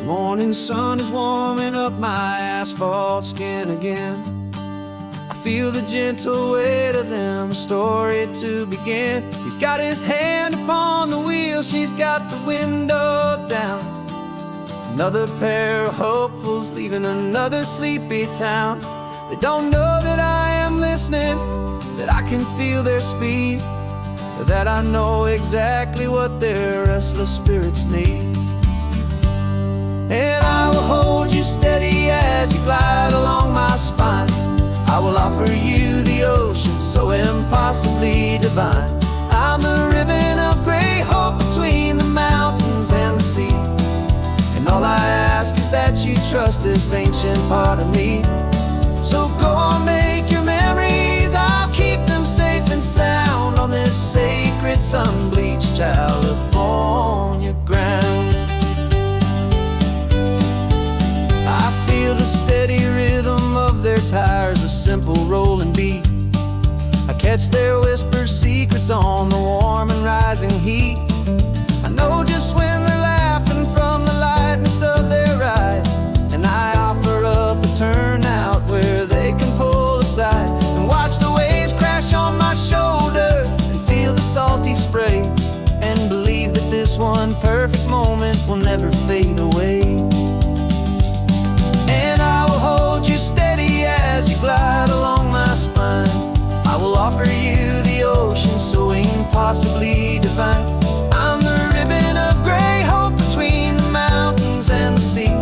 Morning sun is warming up my asphalt skin again. I feel the gentle weight of them, a story to begin. He's got his hand upon the wheel, she's got the window down. Another pair of hopefuls leaving another sleepy town. They don't know that I am listening, that I can feel their speed, or that I know exactly what their restless spirits need. And I will hold you steady as you glide along my spine. I will offer you the ocean so impossibly divine. I'm the ribbon of gray hope between the mountains and the sea. And all I ask is that you trust this ancient part of me. So go on, make your memories, I'll keep them safe and sound on this sacred sun-bleached California ground. I feel the steady rhythm of their tires, a simple rolling beat. I catch their whispered secrets on the warm and rising heat. I know just when they're laughing from the lightness of their ride, and I offer up a turnout where they can pull aside and watch the waves crash on my shoulder and feel the salty spray, and believe that this one perfect moment will never fade away. And I will hold you steady as you glide along my spine. I will offer you the ocean so impossibly divine. I'm the ribbon of gray hope between the mountains and the sea.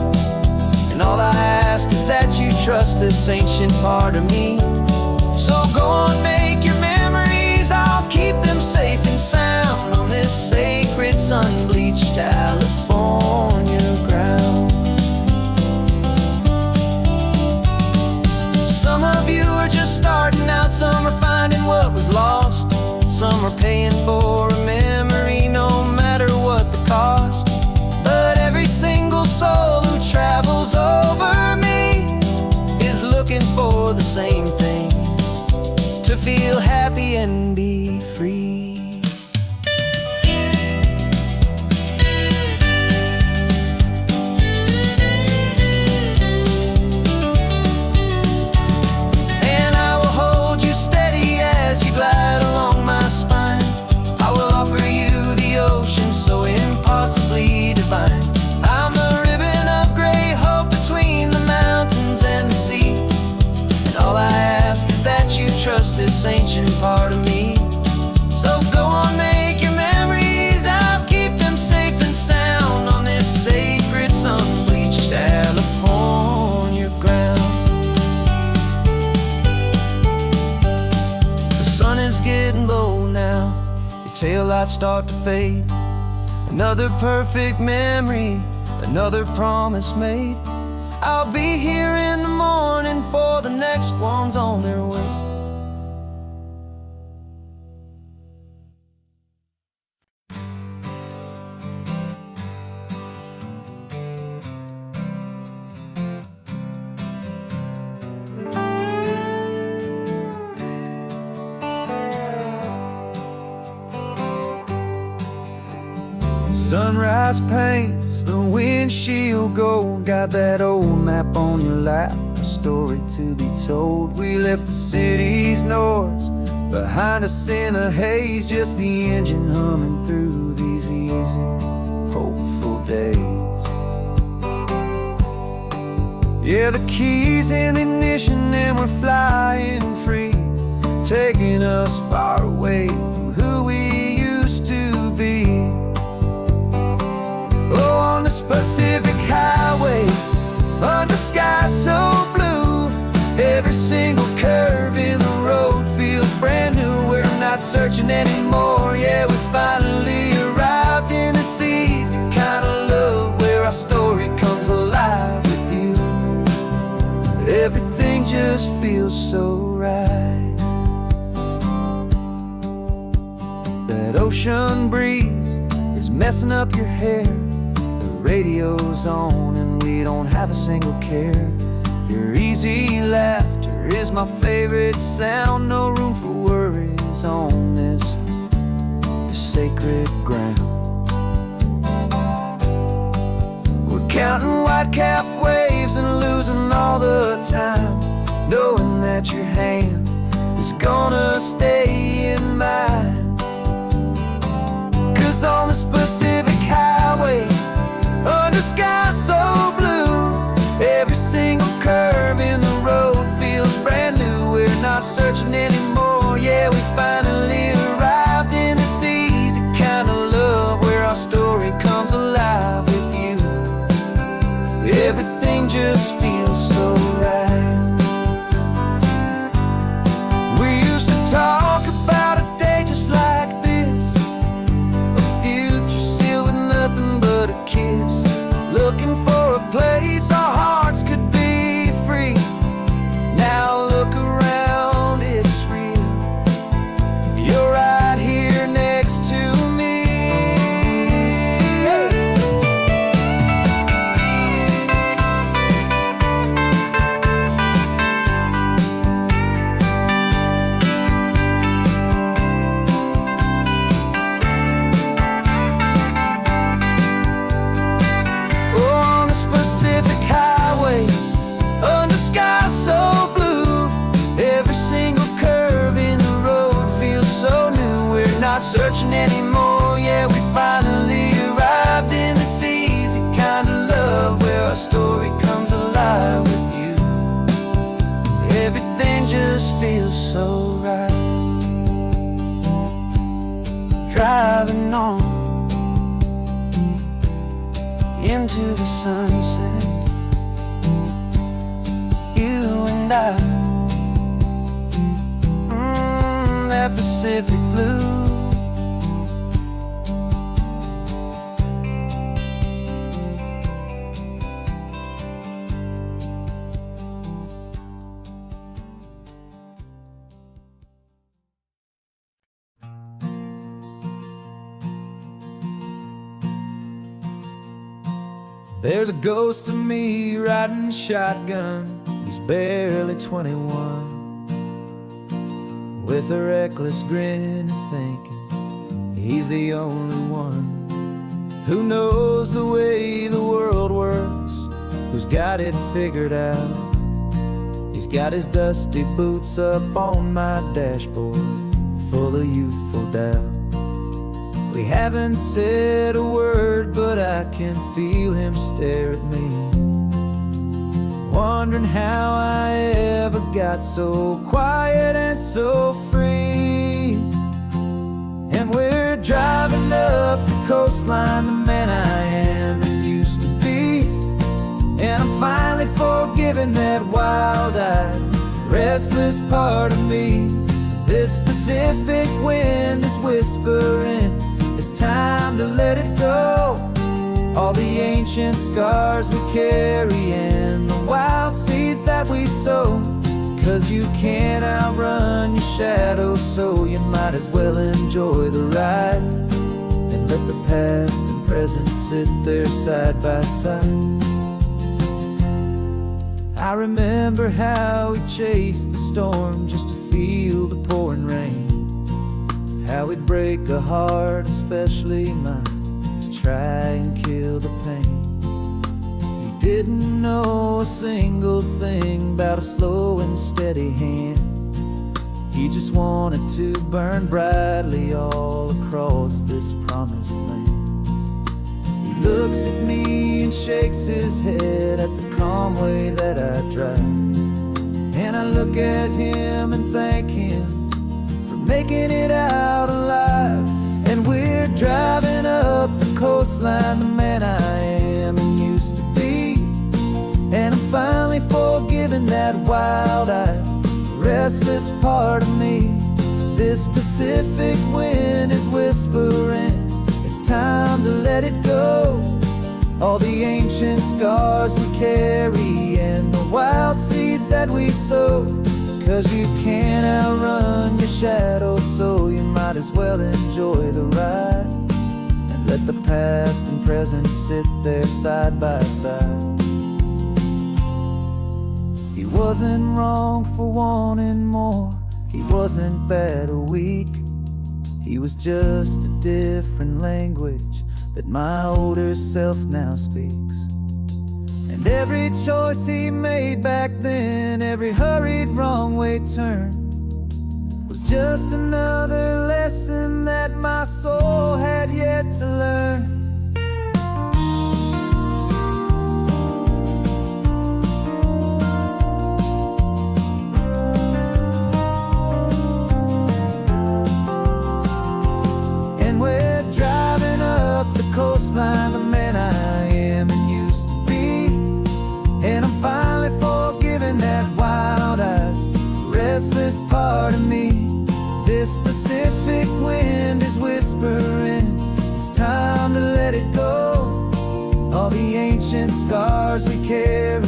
And all I ask is that you trust this ancient part of me. So go on, make your memories, I'll keep them safe and sound on this sacred sun-bleached California ground. Some of you are just starting out, some are finding what was lost. Some are paying for a memory no matter what the cost. But every single soul who travels over me is looking for the same thing, to feel happy and be free. And I will hold you steady as you glide along my spine. I will offer you the ocean so impossibly divine. I'm the ribbon of gray hope between the mountains and the sea. And all I ask is that you trust this ancient part of me. So go on, make your memories, I'll keep them safe and sound on this sacred sun-bleached California ground. The sun is getting low now, your taillights start to fade. Another perfect memory, another promise made. I'll be here in the morning for the next ones on their way. Sunrise paints the windshield gold. Got that old map on your lap, a story to be told. We left the city's noise behind us in the haze, just the engine humming through these easy, hopeful days. Yeah, the keys in the ignition and we're flying free, taking us far away from who we used to be. Oh, on this Pacific highway, under sky so blue, every single curve in the road feels brand new. We're not searching anymore, yeah, we finally arrived in this easy kind of love where our story comes alive with you. Everything just feels so right. That ocean breeze is messing up your hair, radio's on and we don't have a single care. Your easy laughter is my favorite sound. No room for worries on this sacred ground. We're counting tide-capped waves and losing all the time, knowing that your hand is gonna stay in mine. 'Cause on this Pacific highway, under skies so blue, every single curve in the road feels brand new. We're not searching anymore, yeah, we finally arrived in this easy kind of love where our story comes alive with you. Everything just feels so right. We used to talk about a day just like this, a future sealed with nothing but a kiss, looking for a place our hearts could be free. Now look around, it's real. You're right here next to me. On this Pacific highway, under skies so blue, every single curve in the road feels so new. We're not searching anymore, yeah, we finally arrived in this easy kind of love where our story comes alive with you. Everything just feels so right. Driving on into the sunset, you and I, that Pacific blue. There's a ghost of me riding shotgun. He's barely 21, with a reckless grin and thinking he's the only one who knows the way the world works, who's got it figured out. He's got his dusty boots up on my dashboard, full of youthful doubt. We haven't said a word, but I can feel him stare at me, wondering how I ever got so quiet and so free. And we're driving up the coastline, the man I am and used to be. And I'm finally forgiving that wild-eyed, restless part of me. This Pacific wind is whispering, it's time to let it go. All the ancient scars we carry and the wild seeds that we sow. 'Cause you can't outrun your shadow, so you might as well enjoy the ride and let the past and present sit there side by side. I remember how we chased the storm just to feel the pouring rain, how we'd break a heart, especially mine, to try and kill the pain. He didn't know a single thing about a slow and steady hand. He just wanted to burn brightly all across this promised land. He looks at me and shakes his head at the calm way that I drive, and I look at him and thank him for making it out alive. And we're driving up the coastline, the man I am and used to be. And I'm finally forgiving that wild-eyed, restless part of me. This Pacific wind is whispering, it's time to let it go. All the ancient scars we carry and the wild seeds that we sow. 'Cause you can't outrun your shadow, so you might as well enjoy the ride and let the past and present sit there side by side. He wasn't wrong for wanting more, he wasn't bad or weak. He was just a different language that my older self now speaks. And And every choice he made back then, every hurried wrong way turn, was just another lesson that my soul had yet to learn. And we're driving up the coastline, the man I am and used to be, and I'm finally forgiving that wild-eyed, restless part of me. This Pacific wind is whispering, it's time to let it go. All the ancient scars we carry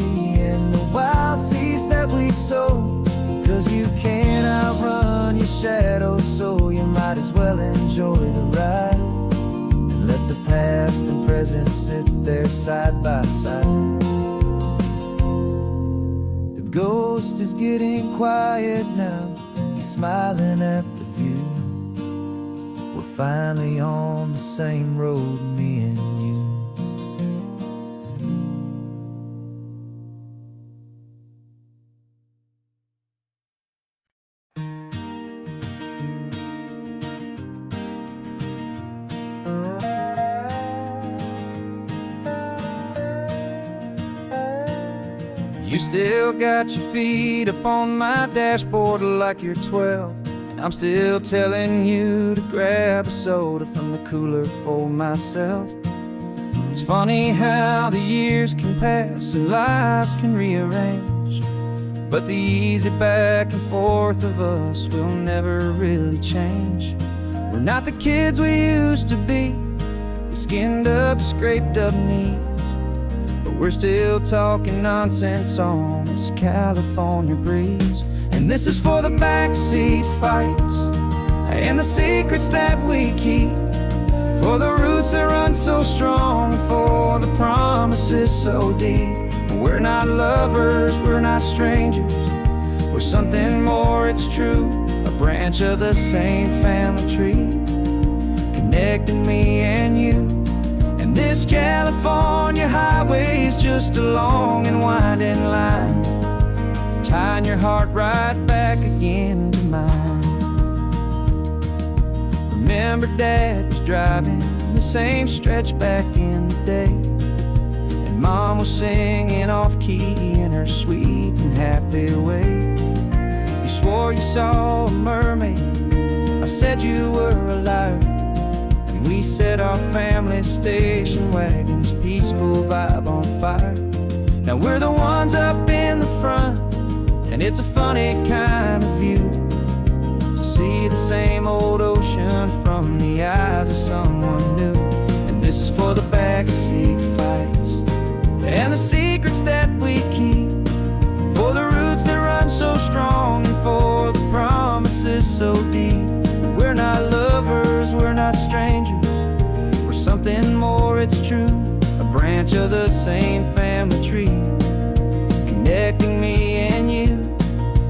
and the wild seeds that we sow. 'Cause you can't outrun your shadow, so you might as well enjoy the ride. And let the past and present sit there side by side. The ghost is getting quiet now, he's smiling at the view. We're finally on the same road, me and you. You still got your feet up on my dashboard like you're 12, and I'm still telling you to grab a soda from the cooler for myself. It's funny how the years can pass and lives can rearrange, but the easy back and forth of us will never really change. We're not the kids we used to be, with skinned up, scraped up knees, but we're still talking nonsense on this California breeze. And this is for the backseat fights and the secrets that we keep, for the roots that run so strong, for the promises so deep. We're not lovers, we're not strangers, we're something more, it's true. A branch of the same family tree, connecting me and you. And this California highway is just a long and winding line, tying your heart right back again to mine. Remember Dad was driving the same stretch back in the day, and Mom was singing off-key in her sweet and happy way. You swore you saw a mermaid, I said you were a liar, and we set our family station wagon's peaceful vibe on fire. Now we're the ones up in the front, and it's a funny kind of view to see the same old ocean from the eyes of someone new. And this is for the backseat fights and the secrets that we keep, for the roots that run so strong, and for the promises so deep. We're not lovers, we're not strangers, we're something more, it's true. A branch of the same family tree, connecting me and you.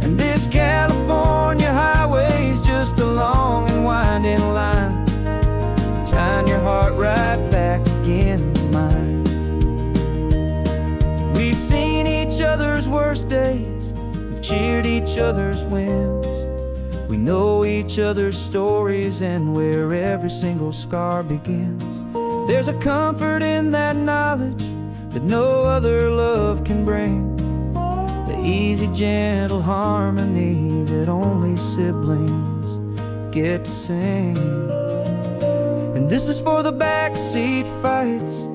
And this California highway is just a long and winding line, tying your heart right back again to mine. We've seen each other's worst days, we've cheered each other's wins. We know each other's stories and where every single scar begins. There's a comfort in that knowledge that no other love can bring, the easy, gentle harmony that only siblings get to sing. And this is for the backseat fights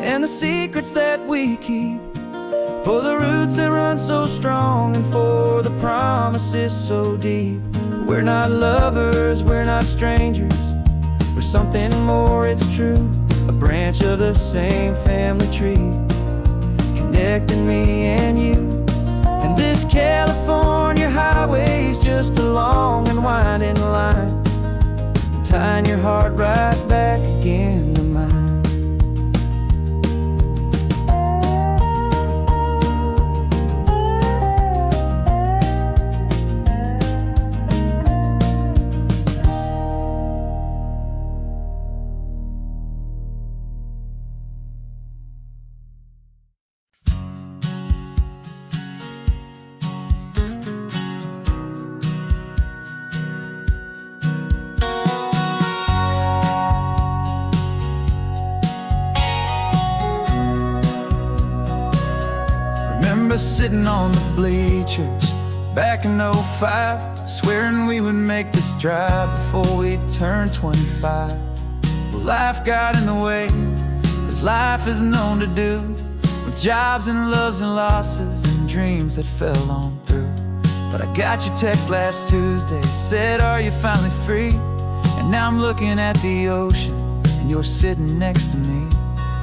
and the secrets that we keep, for the roots that run so strong, and for the promises so deep. We're not lovers, we're not strangers, we're something more, it's true. A branch of the same family tree, connecting me and you. And this California highway is just a long and winding line, tying your heart right back again to mine. remember sitting on the bleachers back in '05, swearing we would make this drive before we turned 25. Well, life got in the way, as life is known to do, with jobs and loves and losses and dreams that fell on through. But I got your text last Tuesday, said, are you finally free? And now I'm looking at the ocean, and you're sitting next to me.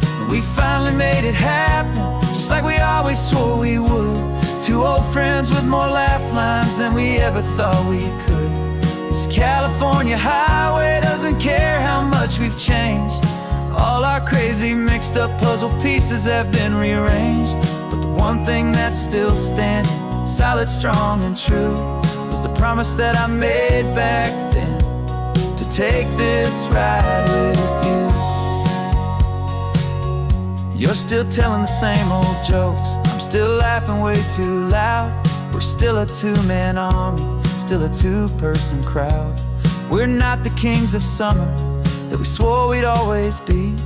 And we finally made it happen, just like we always swore we would. Two old friends with more laugh lines than we ever thought we could. This California highway doesn't care how much we've changed. All our crazy mixed up puzzle pieces have been rearranged. But the one thing that's still standing, solid, strong, and true, was the promise that I made back then, to take this ride with you. You're still telling the same old jokes, I'm still laughing way too loud. We're still a two-man army, still a two-person crowd. We're not the kings of summer that we swore we'd always be.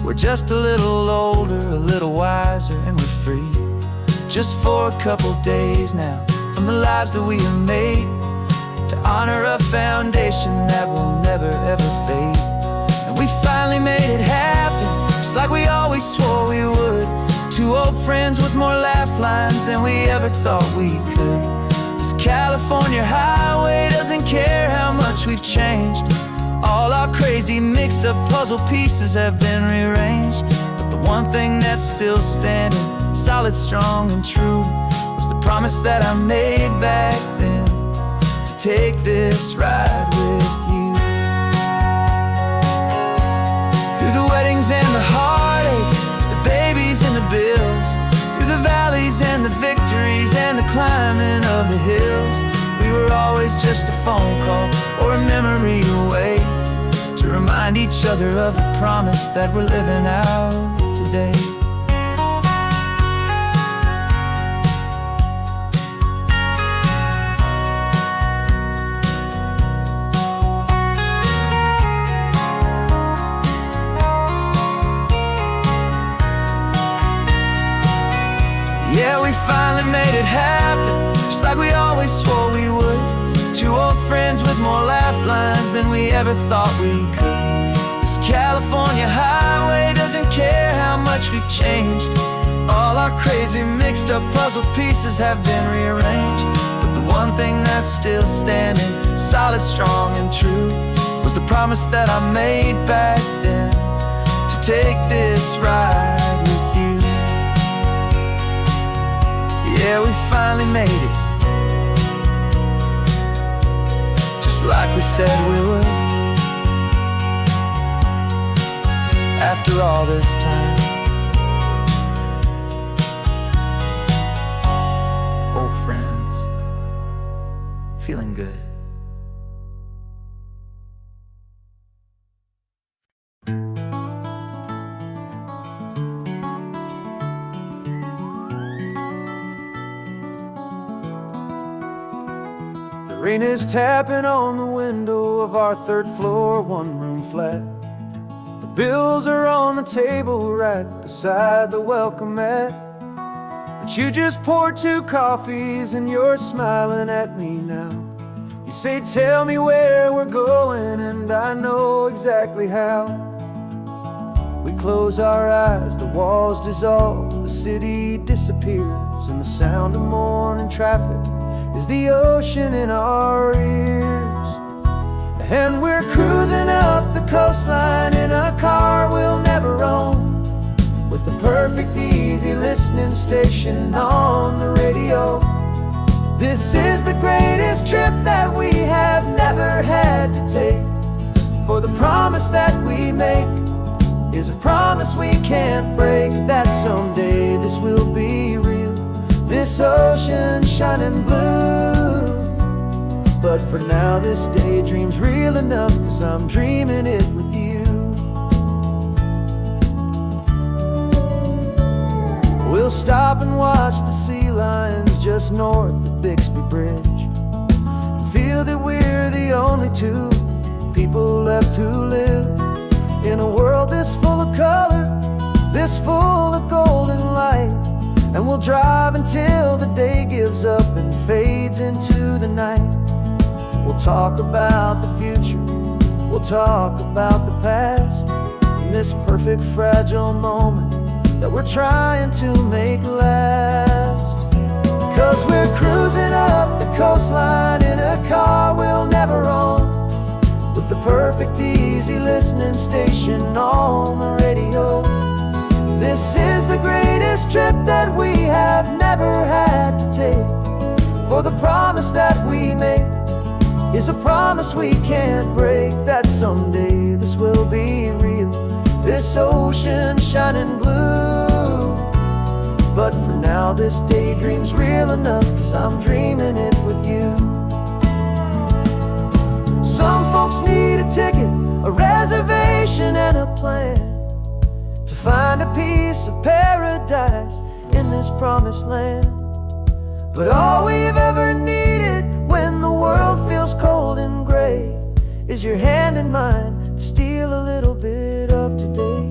We're just a little older, a little wiser, and we're free. Just for a couple days now, from the lives that we have made, to honor a foundation that will never ever fade. And we finally made it happen, just like we always swore we would. Two old friends with more laugh lines than we ever thought we could. This California highway doesn't care how much we've changed. All our crazy mixed up puzzle pieces have been rearranged. But the one thing that's still standing, solid, strong, and true, was the promise that I made back then, to take this ride with you. Through the weddings and the heartaches, the babies and the bills, through the valleys and the victories and the climbing of the hills, we were always just a phone call or a memory away, to remind each other of the promise that we're living out today. Yeah, we finally made it happen, just like we always swore we would. Two old friends with more laugh lines than we ever thought we could. This California highway doesn't care how much we've changed. All our crazy mixed up puzzle pieces have been rearranged. But the one thing that's still standing, solid, strong, and true, was the promise that I made back then, to take this ride with you. Yeah, we finally made it, just like we said we would. After all this time, old friends, feeling good. The rain is tapping on the window of our third floor, one-room flat. The bills are on the table right beside the welcome mat. But you just poured 2 coffees and you're smiling at me now. You say, tell me where we're going, and I know exactly how. We close our eyes, the walls dissolve, the city disappears, and the sound of morning traffic is the ocean in our ears. And we're cruising up the coastline in a car we'll never own, with the perfect easy listening station on the radio. This is the greatest trip that we have never had to take, for the promise that we make is a promise we can't break, that someday this will be real, this ocean shining blue. But for now this daydream's real enough, 'cause I'm dreaming it with you. We'll stop and watch the sea lions just north of Bixby Bridge, and feel that we're the only 2 people left who live in a world this full of color, this full of golden light. And we'll drive until the day gives up and fades into the night. We'll talk about the future, we'll talk about the past, in this perfect fragile moment that we're trying to make last. 'Cause we're cruising up the coastline in a car we'll never own, with the perfect easy listening station on the radio. This is the greatest trip that we have never had to take, for the promise that we make is a promise we can't break, that someday this will be real, this ocean shining blue. But for now this daydream's real enough, 'cause I'm dreaming it with you. Some folks need a ticket, a reservation and a plan, to find a piece of paradise in this promised land. But all we've ever needed when the world feels cold and gray is your hand in mine to steal a little bit of today.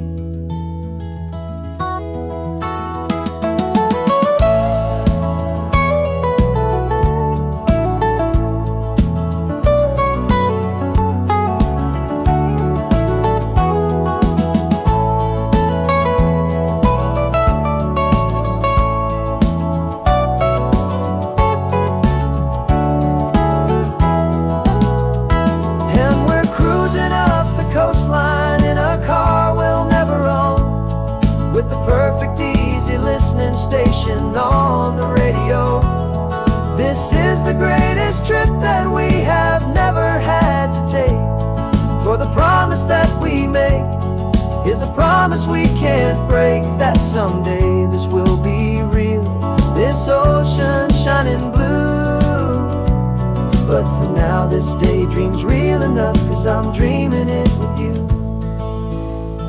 Station on the radio. This is the greatest trip that we have never had to take, for the promise that we make is a promise we can't break, that someday this will be real, this ocean shining blue. But for now this daydream's real enough, 'cause I'm dreaming it with you.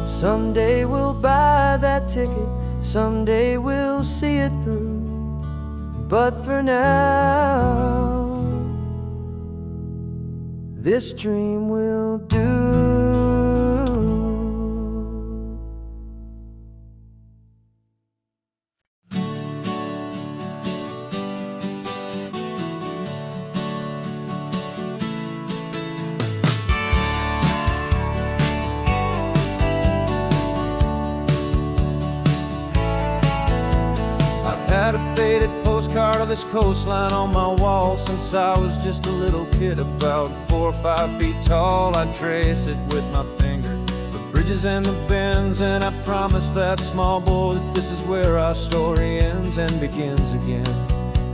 Someday we'll buy that ticket, someday we'll see it through, but for now, this dream will do. Had a faded postcard of this coastline on my wall since I was just a little kid, about 4 or 5 feet tall. I'd trace it with my finger, the bridges and the bends, and I promised that small boy that this is where our story ends and begins again.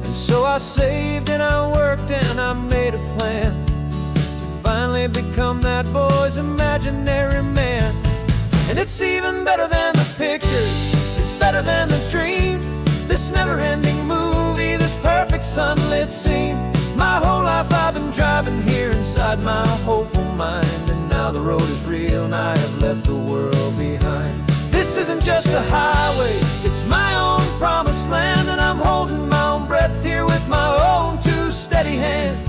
And so I saved and I worked and I made a plan to finally become that boy's imaginary man. And it's even better than the pictures, it's better than the dream, this never-ending movie, this perfect sunlit scene. My whole life I've been driving here inside my hopeful mind, and now the road is real and I have left the world behind. This isn't just a highway, it's my own promised land, and I'm holding my own breath here with my own 2 steady hands.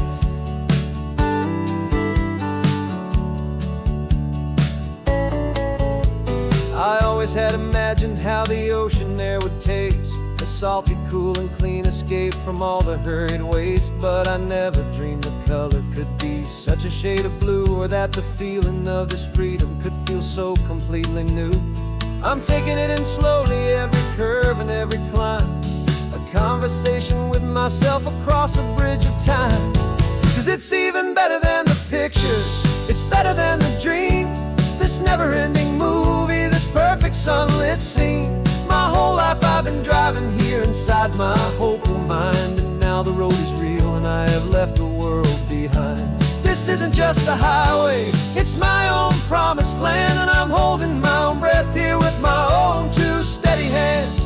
I always had imagined how the ocean there would taste, a salty, cool and clean escape from all the hurried waste. But I never dreamed the color could be such a shade of blue, or that the feeling of this freedom could feel so completely new. I'm taking it in slowly, every curve and every climb, a conversation with myself across a bridge of time. 'Cause it's even better than the pictures, it's better than the dream, this never-ending movie, this perfect sunlit scene. My whole life I've been driving here inside my hopeful mind, and now the road is real and I have left the world behind. This isn't just a highway, it's my own promised land, and I'm holding my own breath here with my own 2 steady hands.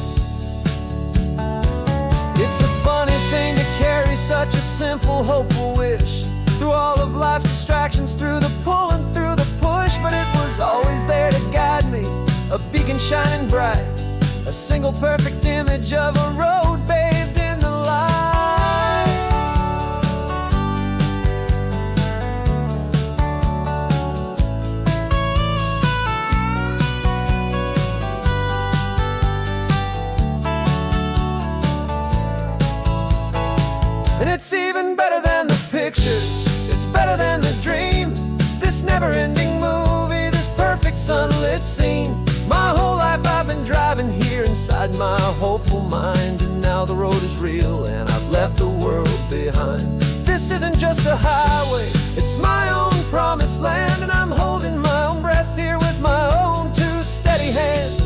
It's a funny thing to carry such a simple, hopeful wish through all of life's distractions, through the pull and through the push, but it was always there to guide me, a beacon shining bright, a single perfect image of a road bathed in the light. it seemed. My whole life I've been driving here inside my hopeful mind, and now the road is real and I've left the world behind. This isn't just a highway, it's my own promised land, and I'm holding my own breath here with my own two steady hands.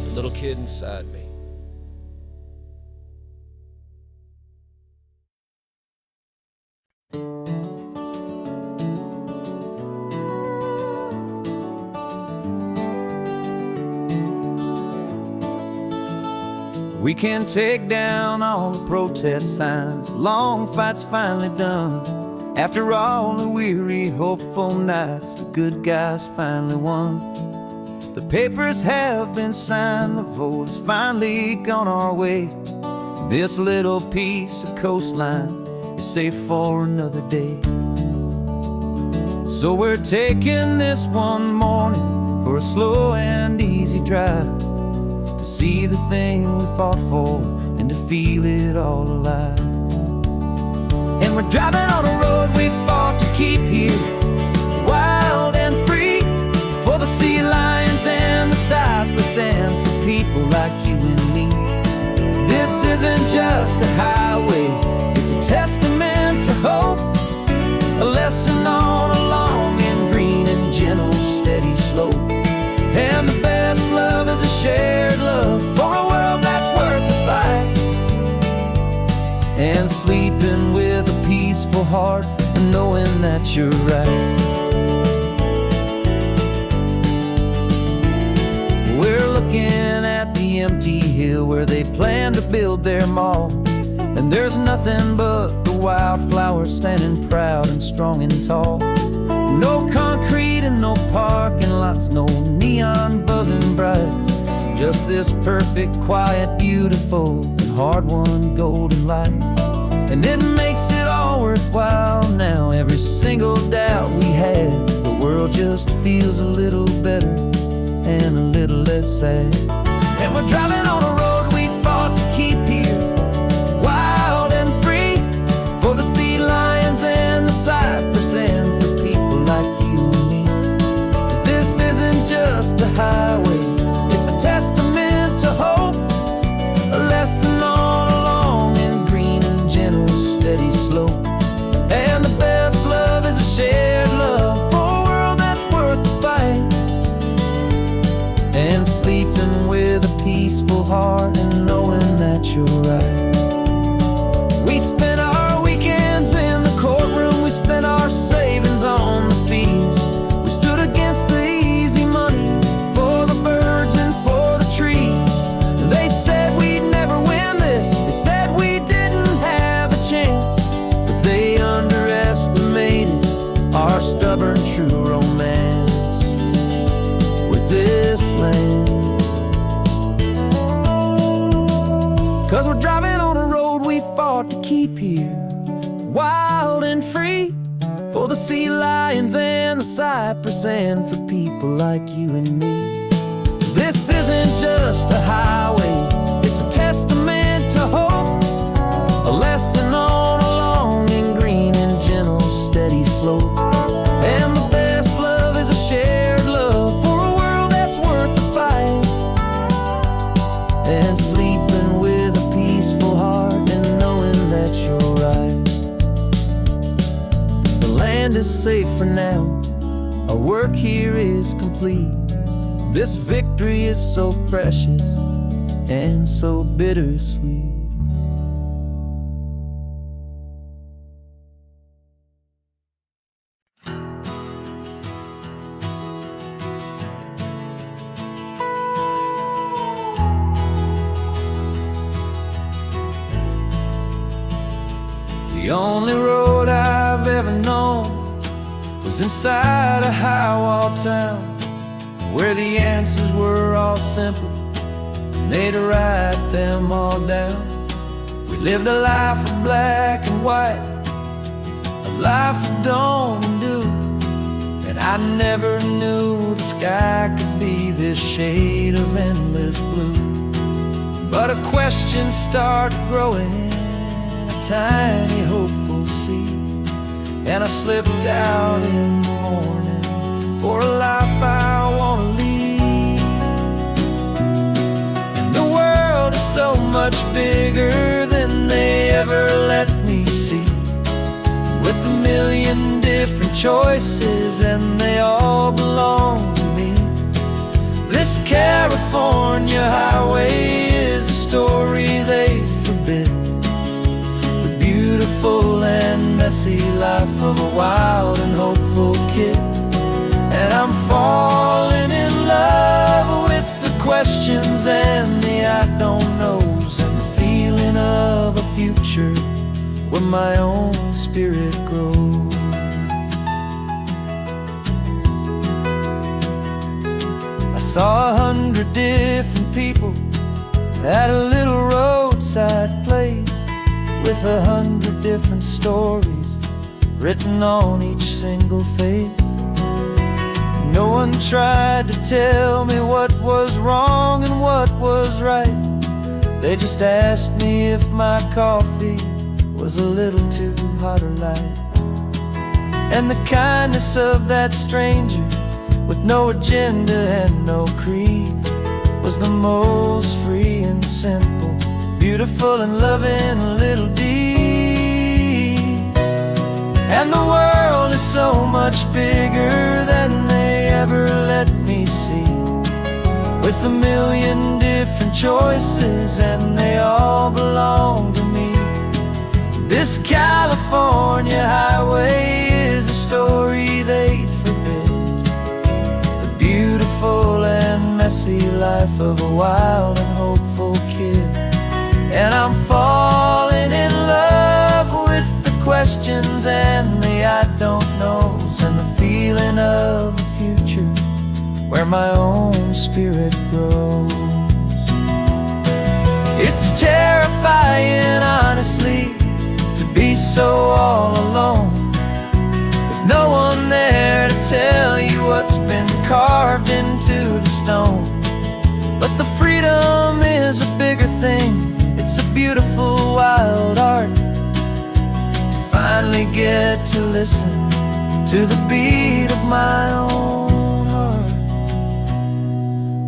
The little kid inside me. We can take down all the protest signs, long fight's finally done. After all the weary, hopeful nights, the good guys finally won. The papers have been signed, the vote has finally gone our way. This little piece of coastline is safe for another day. So we're taking this one morning for a slow and easy drive, to see the thing we fought for and to feel it all alive. And we're driving on a road we fought to keep here, wild and free, for the sea lions and the cypress and for people like you and me. This isn't just a highway, it's a testament to hope, a lesson on a long and green and gentle steady slope. And the best love is a shared love for a world that's worth the fight, and sleeping with a peaceful heart and knowing that you're right. We're looking at the empty hill where they plan to build their mall, and there's nothing but the wildflowers standing proud and strong and tall. No concrete and no parking lots, no neon buzzing bright, just this perfect, quiet, beautiful, and hard-won golden light. And it makes it all worthwhile now, every single doubt we had. The world just feels a little better and a little less sad. And we're driving on a road we fought to keep here, wild and free, for the sea lions and the cypress and for people like you and me. This isn't just a highway, it's a testament to hope, a lesson on a long and green and gentle steady slope. And the best love is a shared love for a world that's worth the fight, and sleeping with a peaceful heart and knowing that you're right. We spent our weekends in the courtroom, we spent our savings on the fees. We stood against the easy money for the birds and for the trees. And they said we'd never win this, they said we didn't have a chance, but they underestimated our stubborn true romance with this land. 'Cause we're driving on a road we fought to keep here, wild and free, for the sea lions and the cypress and for people like you and me. This isn't just a highway, it's a testament to hope, a lesson on a long and green and gentle steady slope. And the best love is a shared love for a world that's worth the fight, and sleeping with a peaceful heart and knowing that you're right. The land is safe for now, our work here is complete. This victory is so precious and so bittersweet. The only road I've ever known was inside a high-wall town, where the answers were all simple and they'd write them all down. We lived a life of black and white, a life of don't and do, and I never knew the sky could be this shade of endless blue. But a question started growing in a tiny hopeful seed, and I slipped out in the morning for a life I want to lead. And the world is so much bigger than they ever let me see, with a million different choices and they all belong to me. This California highway is a story they forbid, the beautiful and messy life of a wild and hopeful kid. And I'm falling in love with the questions and the I don't knows, and the feeling of a future where my own spirit grows. I saw 100 different people at a little roadside place, with 100 different stories written on each single face. No one tried to tell me what was wrong and what was right. They just asked me if my coffee was a little too hot or light. And the kindness of that stranger, with no agenda and no creed, was the most free and simple, beautiful and loving little deed. And the world is so much bigger than they ever let me see, with a million different choices and they all belong to me. This California highway is a story they'd forbid, the beautiful and messy life of a wild and hopeful kid. And I'm falling in love with the questions and the I don't knows, and the feeling of a future where my own spirit grows. It's terrifying, honestly, to be so all alone, with no one there to tell you what's been carved into the stone. But the freedom is a bigger thing, it's a beautiful wild art, to finally get to listen to the beat of my own heart.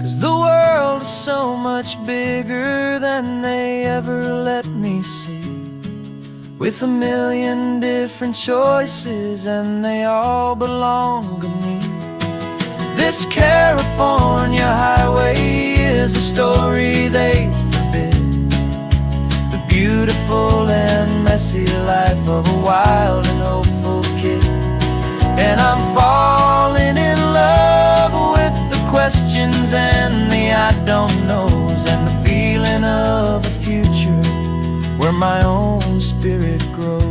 'Cause the world is so much bigger than they ever let me see, with a million different choices and they all belong to me. This California highway is a story they forbid, the beautiful and messy life of a wild and hopeful kid. And I'm falling in love with the questions and the I don't knows, and the feeling of a future where my own spirit grows.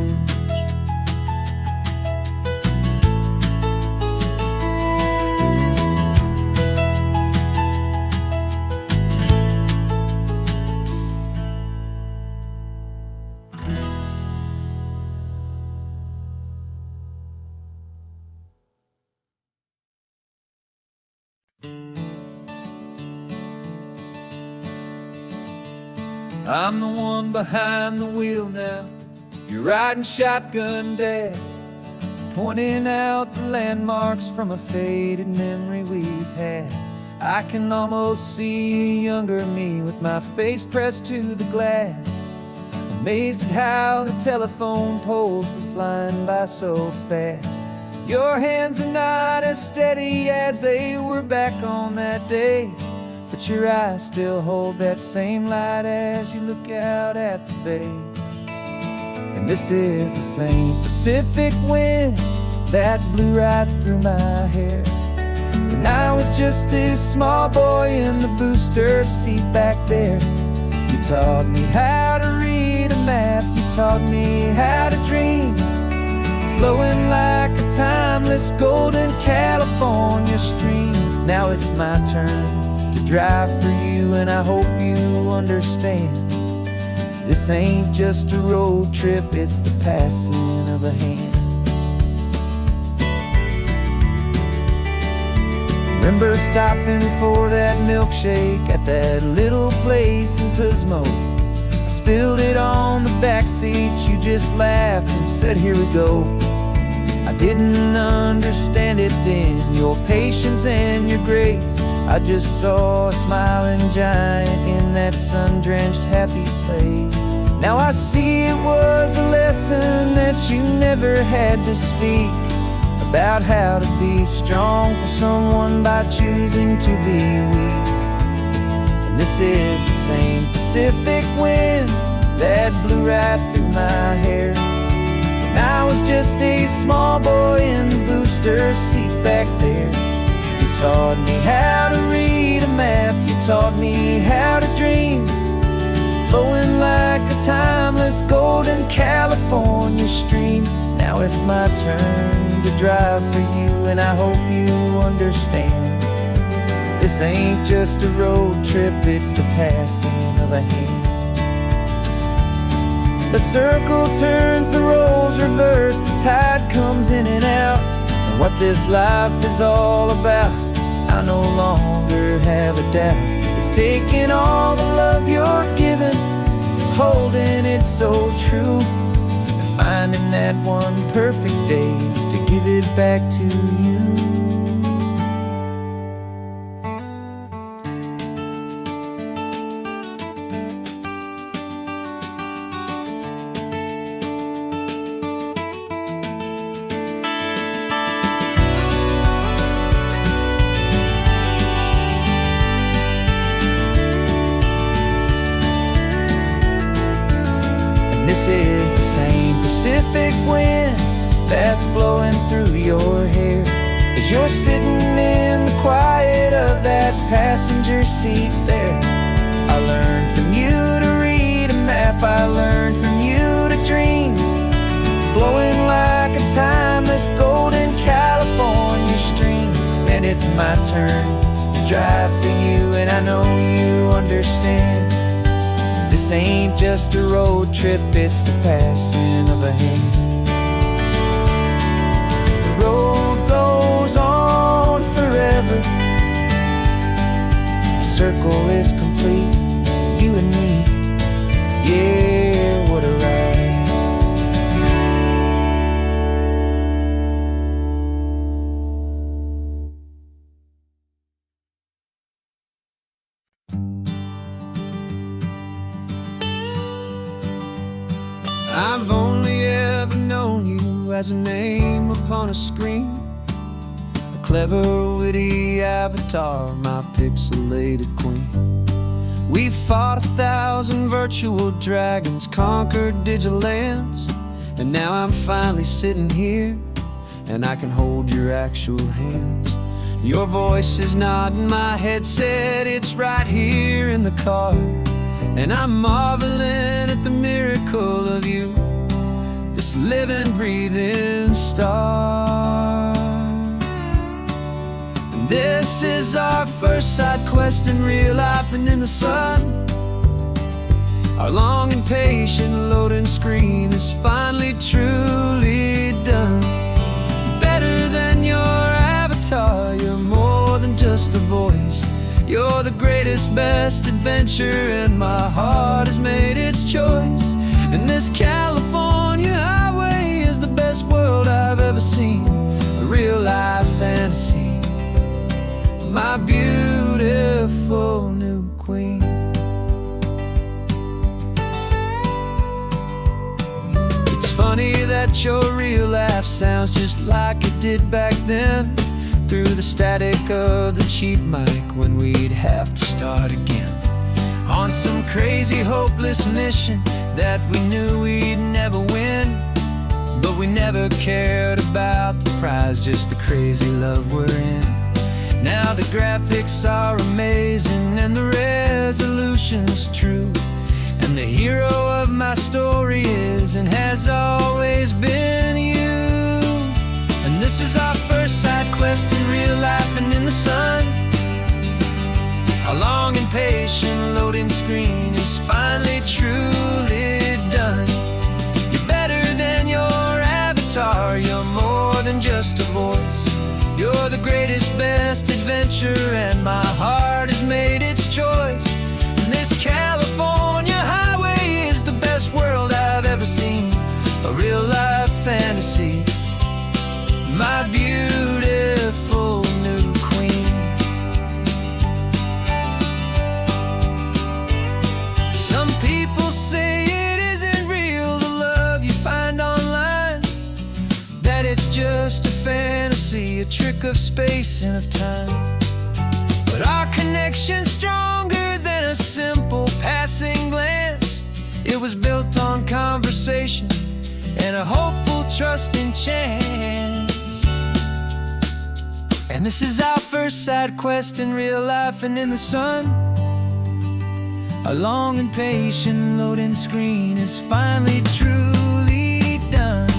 I'm the one behind the wheel now, you're riding shotgun, Dad, pointing out the landmarks from a faded memory we've had. I can almost see a younger me with my face pressed to the glass, amazed at how the telephone poles were flying by so fast. Your hands are not as steady as they were back on that day, but your eyes still hold that same light as you look out at the bay. And this is the same Pacific wind that blew right through my hair when I was just a small boy in the booster seat back there. You taught me how to read a map, you taught me how to dream, flowing like a timeless golden California stream. Now it's my turn to drive for you, and I hope you understand, this ain't just a road trip, it's the passing of a hand. Remember stopping for that milkshake at that little place in Pismo. I spilled it on the back seat, you just laughed and said, "Here we go." I didn't understand it then, your patience and your grace. I just saw a smiling giant in that sun-drenched happy place. Now I see it was a lesson that you never had to speak, about how to be strong for someone by choosing to be weak. And this is the same Pacific wind that blew right through my hair when I was just a small boy in the booster seat back there. You taught me how to read a map, you taught me how to dream, flowing like a timeless golden California stream. Now it's my turn to drive for you, and I hope you understand. This ain't just a road trip, it's the passing of a hand. The circle turns, the roles reverse, the tide comes in and out. And what this life is all about, I no longer have a doubt. It's taking all the love you're giving, holding it so true, and finding that one perfect day to give it back to you. This is the same Pacific wind that's blowing through your hair as you're sitting in the quiet of that passenger seat there. I learned from you to read a map, I learned from you to dream, flowing like a timeless golden California stream. And it's my turn to drive for you, and I know you understand. This ain't just a road trip, it's the passing of a hand. The road goes on forever, the circle is complete, you and me, yeah, what a ride. I've only ever known you as a name upon a screen, a clever, witty avatar, my pixelated queen. We've fought 1,000 virtual dragons, conquered digital lands, and now I'm finally sitting here, and I can hold your actual hands. Your voice is not in my headset, it's right here in the car, and I'm marveling at the miracle of you, this living, breathing star. And this is our first side quest in real life and in the sun. Our long and patient loading screen is finally truly done. Better than your avatar, you're more than just a voice. You're the greatest, best adventure, and my heart has made its choice. And this California highway is the best world I've ever seen, a real life fantasy, my beautiful new queen. It's funny that your real life sounds just like it did back then, through the static of the cheap mic when we'd have to start again, on some crazy hopeless mission that we knew we'd never win. But we never cared about the prize, just the crazy love we're in. Now the graphics are amazing and the resolution's true, and the hero of my story is and has always been you. And this is our first side quest in real life and in the sun. Our long and patient loading screen is finally truly done. You're better than your avatar, you're more than just a voice. You're the greatest, best best adventure, and my heart has made its choice. And this California highway is the best world I've ever seen, a real life fantasy, my beautiful new queen. Some people say it isn't real, the love you find online, that it's just a fantasy, a trick of space and of time. But our connection's stronger than a simple passing glance. It was built on conversation and a hopeful, trusting chance. And this is our first side quest in real life and in the sun. Our long and patient loading screen is finally truly done.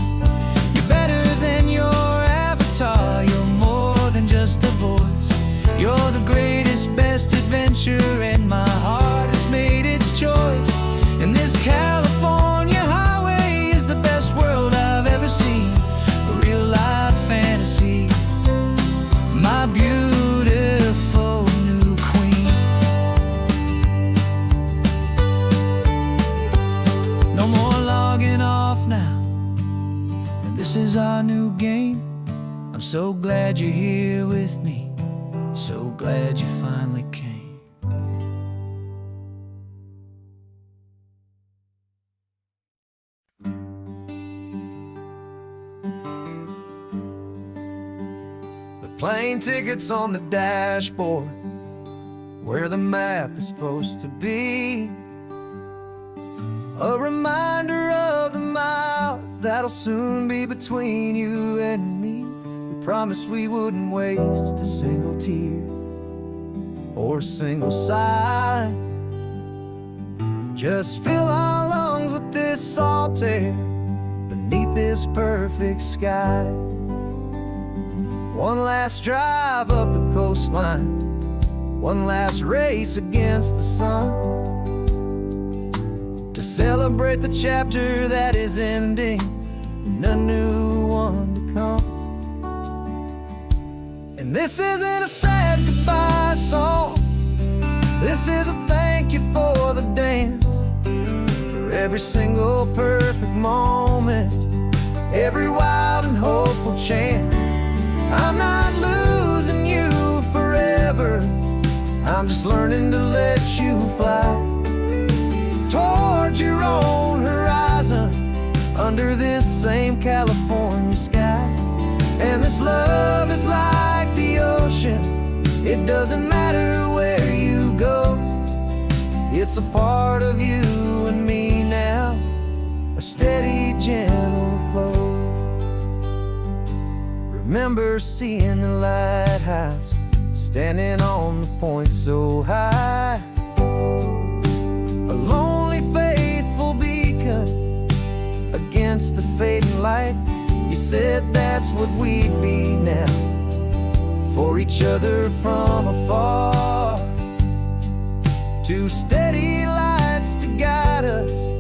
You're better than your avatar, you're more than just a voice. You're the greatest, best adventure, and my heart has made its choice. And this California highway is the best world I've ever seen, a real life fantasy, my beautiful new queen. No more logging off now, and this is our new game. I'm so glad you're here with me, so glad you finally came. Plane tickets on the dashboard, where the map is supposed to be. A reminder of the miles that'll soon be between you and me. We promised we wouldn't waste a single tear or a single sigh. Just fill our lungs with this salt air beneath this perfect sky. One last drive up the coastline, one last race against the sun, to celebrate the chapter that is ending and a new one to come. And this isn't a sad goodbye song, this is a thank you for the dance, for every single perfect moment, every wild and hopeful chance. I'm not losing you forever, I'm just learning to let you fly towards your own horizon, under this same California sky. And this love is like the ocean, it doesn't matter where you go, it's a part of you and me now, a steady, gentle flow. Remember seeing the lighthouse, standing on the point so high, a lonely, faithful beacon against the fading light. You said that's what we'd be now, for each other from afar. Two steady lights to guide us,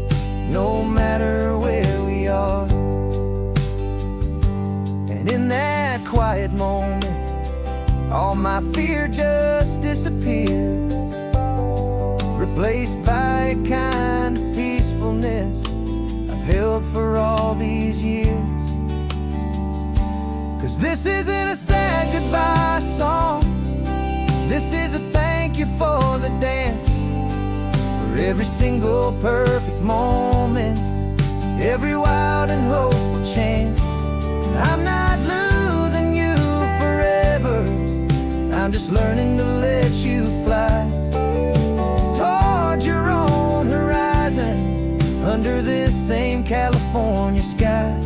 no matter where we are. And in that quiet moment, all my fear just disappeared, replaced by a kind of peacefulness I've held for all these years. 'Cause this isn't a sad goodbye song, this is a thank you for the dance, for every single perfect moment, every wild and hopeful chance. I'm not losing you forever, I'm just learning to let you fly towards your own horizon, under this same California sky.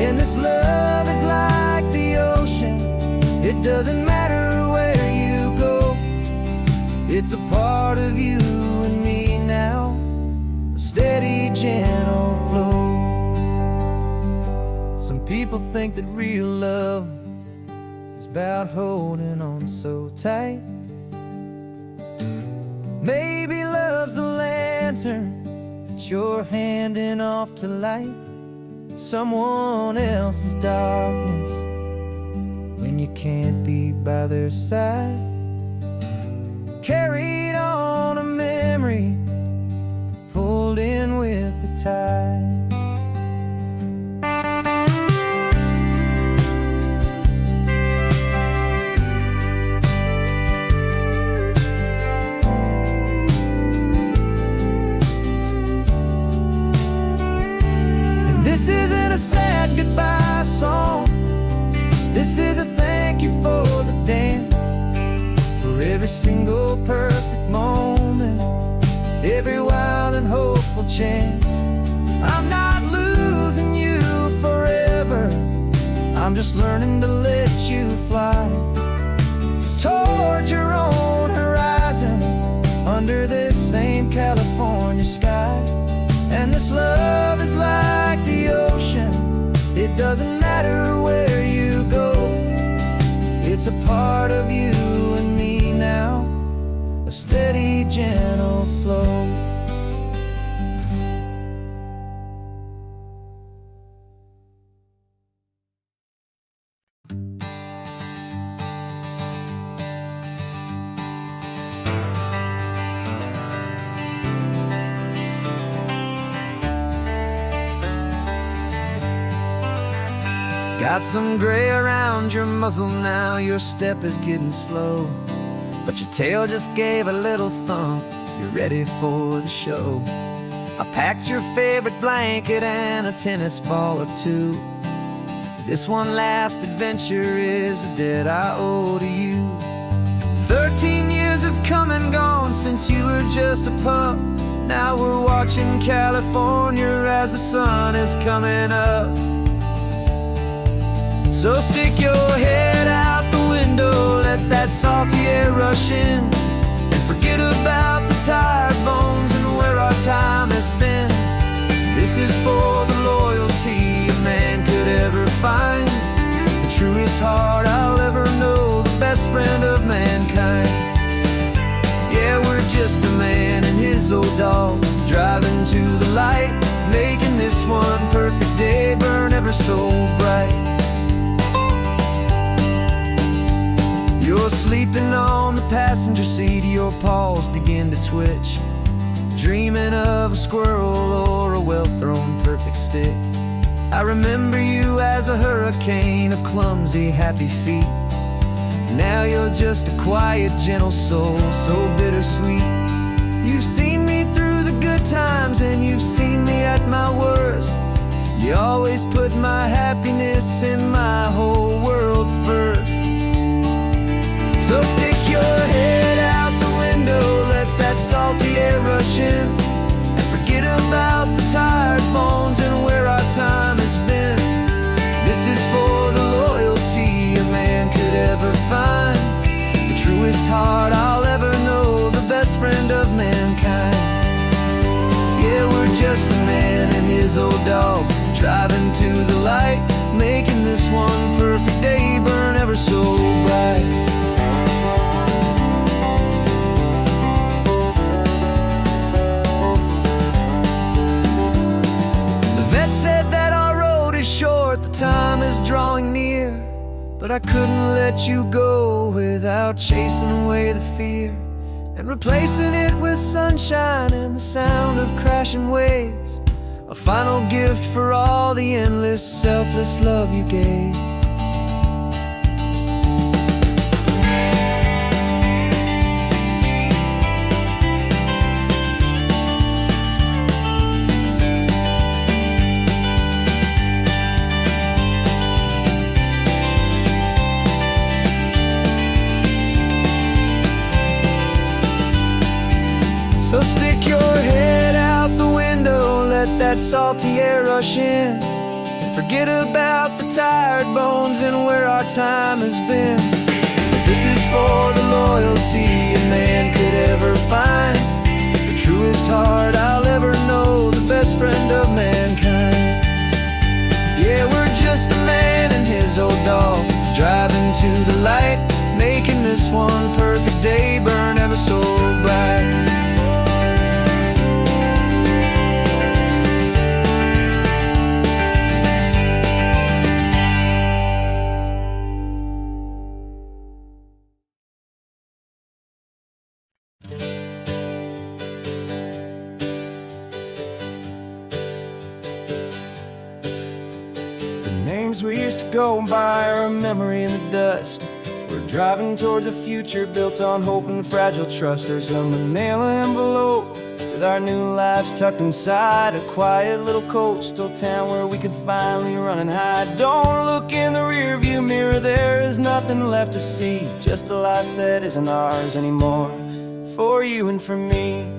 And this love is like the ocean, it doesn't matter where you go, it's a part of you and me now, a steady, gentle flow. Some people think that real love is about holding on so tight. Maybe love's a lantern that you're handing off to light someone else's darkness when you can't be by their side, carried on a memory, pulled in with the tide. This isn't a sad goodbye song. This is a thank you for the dance, for every single perfect moment, every wild and hopeful chance. I'm not losing you forever, I'm just learning to let you fly towards your own horizon, under this same California sky. And this love is like the ocean, it doesn't matter where you go, it's a part of you and me now, a steady, gentle flow. Got some gray around your muzzle now, your step is getting slow, but your tail just gave a little thump, you're ready for the show. I packed your favorite blanket and a tennis ball or two. This one last adventure is a debt I owe to you. 13 years have come and gone since you were just a pup. Now we're watching California as the sun is coming up. So stick your head out the window, let that salty air rush in, and forget about the tired bones and where our time has been. This is for the loyalty a man could ever find, the truest heart I'll ever know, the best friend of mankind. Yeah, we're just a man and his old dog, driving to the light, making this one perfect day burn ever so bright. You're sleeping on the passenger seat, your paws begin to twitch, dreaming of a squirrel or a well-thrown perfect stick. I remember you as a hurricane of clumsy, happy feet. Now you're just a quiet, gentle soul, so bittersweet. You've seen me through the good times and you've seen me at my worst. You always put my happiness in my whole world first. So stick your head out the window, let that salty air rush in, and forget about the tired bones and where our time has been. This is for the loyalty a man could ever find, the truest heart I'll ever know, the best friend of mankind. Yeah, we're just a man and his old dog, driving to the light, making this one perfect day burn ever so bright. Said that our road is short, the time is drawing near, but I couldn't let you go without chasing away the fear, and replacing it with sunshine and the sound of crashing waves, a final gift for all the endless, selfless love you gave. So stick your head out the window, let that salty air rush in, and forget about the tired bones and where our time has been. This is for the loyalty a man could ever find, the truest heart I'll ever know, the best friend of mankind. Yeah, we're just a man and his old dog, driving to the light, making this one perfect day burn ever so bright. dreams we used to go by are a memory in the dust. We're driving towards a future built on hope and fragile trust. There's a manila envelope with our new lives tucked inside, a quiet little coastal town where we can finally run and hide. Don't look in the rearview mirror, there is nothing left to see, just a life that isn't ours anymore, for you and for me.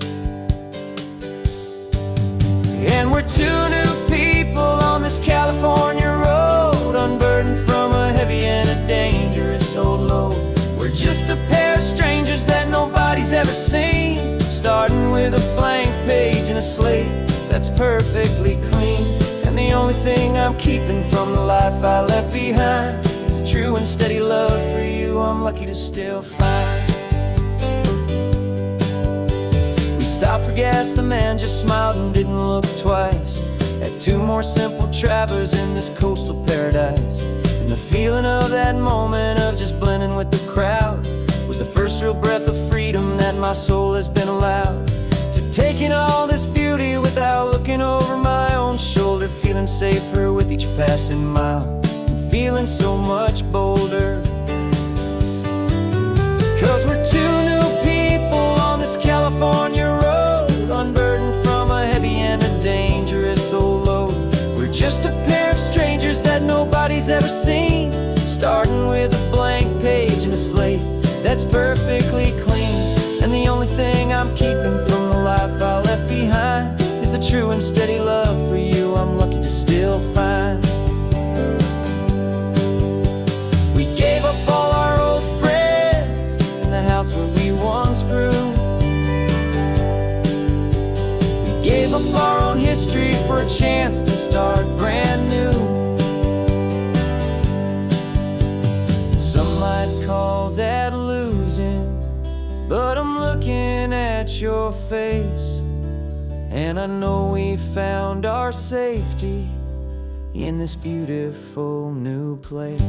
And we're two new people on this California road, unburdened from a heavy and a dangerous old load. We're just a pair of strangers that nobody's ever seen, starting with a blank page and a slate that's perfectly clean. And the only thing I'm keeping from the life I left behind is a true and steady love for you I'm lucky to still find. We stopped for gas, the man just smiled and didn't look twice. Had two more simple travelers in this coastal paradise. And the feeling of that moment of just blending with the crowd was the first real breath of freedom that my soul has been allowed to take in all this beauty without looking over my own shoulder, feeling safer with each passing mile and feeling so much bolder. 'Cause we're two new people on this California road, unburdened from a heavy and a dangerous old load. We're just a pair of strangers that nobody's ever seen, starting with a blank page and a slate that's perfectly clean. And the only thing I'm keeping from the life I left behind is a true and steady love for you I'm lucky to still find. We gave up all our old friends and the house where we once grew. We gave up our own history for a chance to start brand new. Some might call that losing, but I'm looking at your face, and I know we found our safety in this beautiful new place.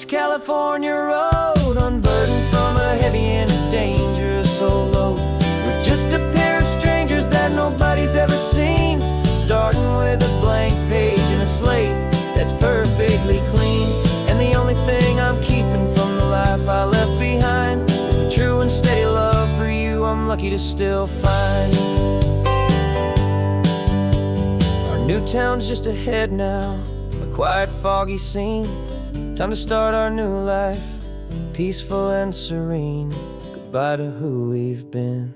California road, unburdened from a heavy and a dangerous old load. We're just a pair of strangers that nobody's ever seen, starting with a blank page and a slate that's perfectly clean. And the only thing I'm keeping from the life I left behind is the true and steady love for you I'm lucky to still find. Our new town's just ahead now, a quiet foggy scene. Time to start our new life, peaceful and serene. Goodbye to who we've been.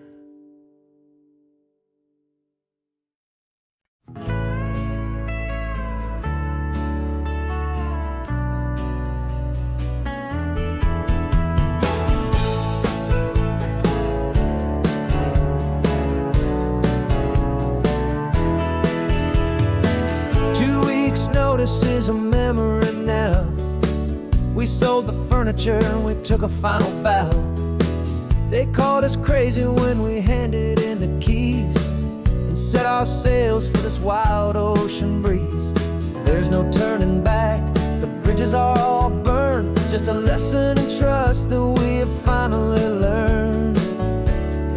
Notice is a memory now. We sold the furniture and we took a final bow. They called us crazy when we handed in the keys and set our sails for this wild ocean breeze. There's no turning back, the bridges are all burned, just a lesson in trust that we have finally learned.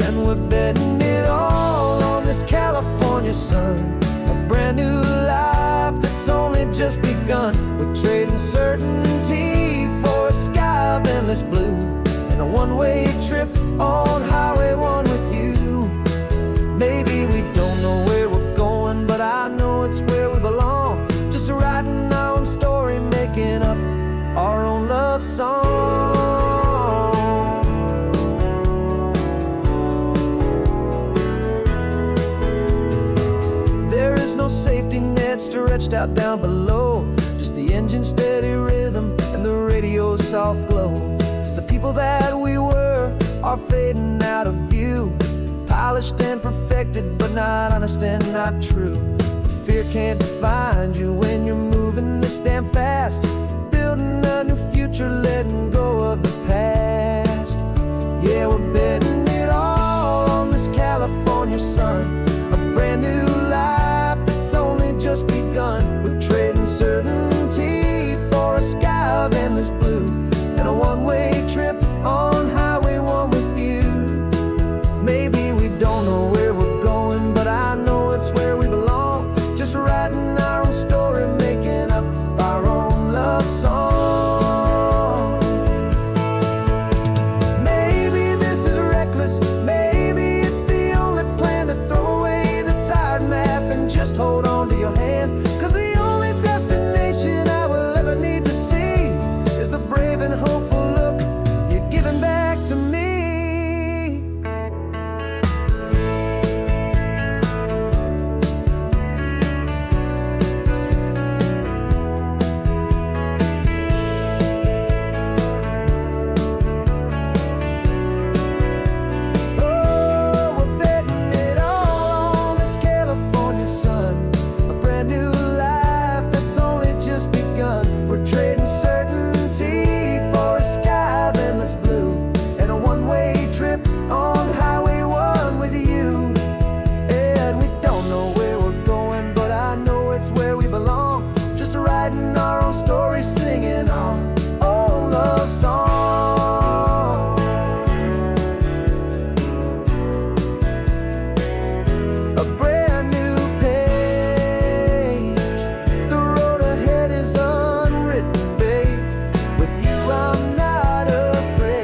And we're betting it all on this California sun, a brand new life that's only just begun. We're trading certainty for a sky of endless blue, and a one-way trip on Highway 1 with you. Maybe we don't know where we're going, but I know it's where we belong. Just writing our own story, making up our own love song. There is no safety net stretched out down below, just the engine's steady rhythm and the radio's soft glow. The people that we were are fading out of view, polished and perfected, but not honest and not true. Fear can't define you when you're moving this damn fast, building a new future, letting go of the past. Yeah, we're betting it all on this California sun, a love song. A brand new page. The road ahead is unwritten, babe. With you I'm not afraid.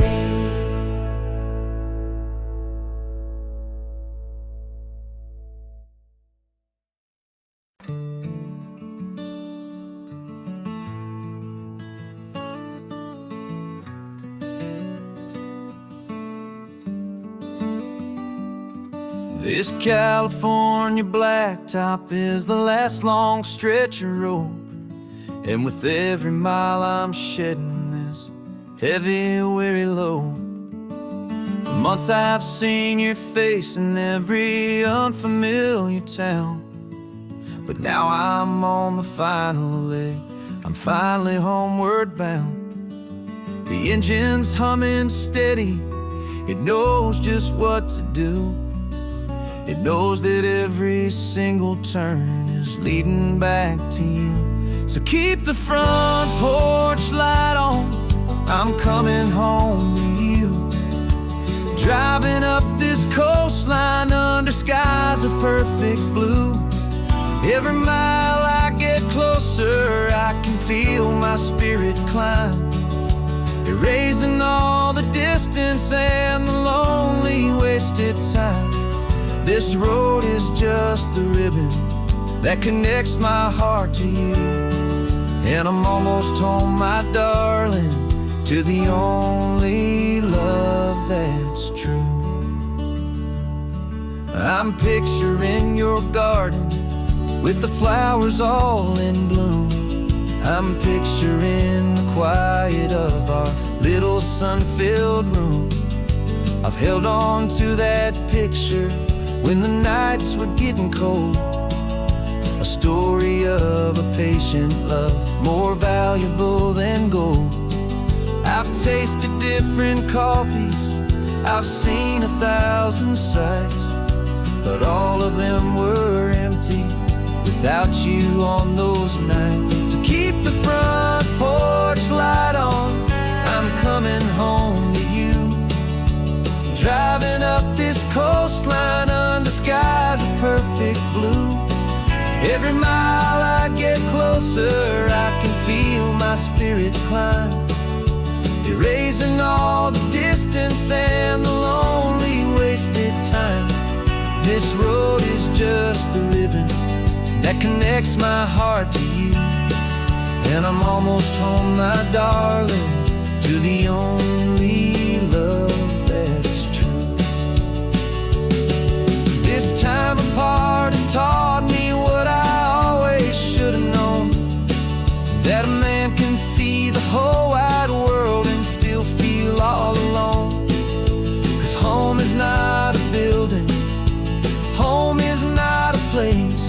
This California blacktop is the last long stretch of road, and with every mile I'm shedding this heavy, weary load. For months I've seen your face in every unfamiliar town, but now I'm on the final leg. I'm finally homeward bound. The engine's humming steady. It knows just what to do. It knows that every single turn is leading back to you. So keep the front porch light on. I'm coming home to you. Driving up this coastline under skies of perfect blue. Every mile I get closer, I can feel my spirit climb, erasing all the distance and the lonely wasted time. This road is just the ribbon that connects my heart to you, and I'm almost home, my darling, to the only love that's true. I'm picturing your garden with the flowers all in bloom. I'm picturing the quiet of our little sun-filled room. I've held on to that picture when the nights were getting cold. A story of a patient love, more valuable than gold. I've tasted different coffees, I've seen 1,000 sights, but all of them were empty without you on those nights. So keep the front porch light on. I'm coming home to you. Driving up this coastline under skies of perfect blue. Every mile I get closer, I can feel my spirit climb, erasing all the distance and the lonely wasted time. This road is just the ribbon that connects my heart to you, and I'm almost home, my darling, to the only love that's true. This time apart has taught me what I always should have known, that a man can see the whole wide world and still feel all alone. 'Cause home is not a building, home is not a place,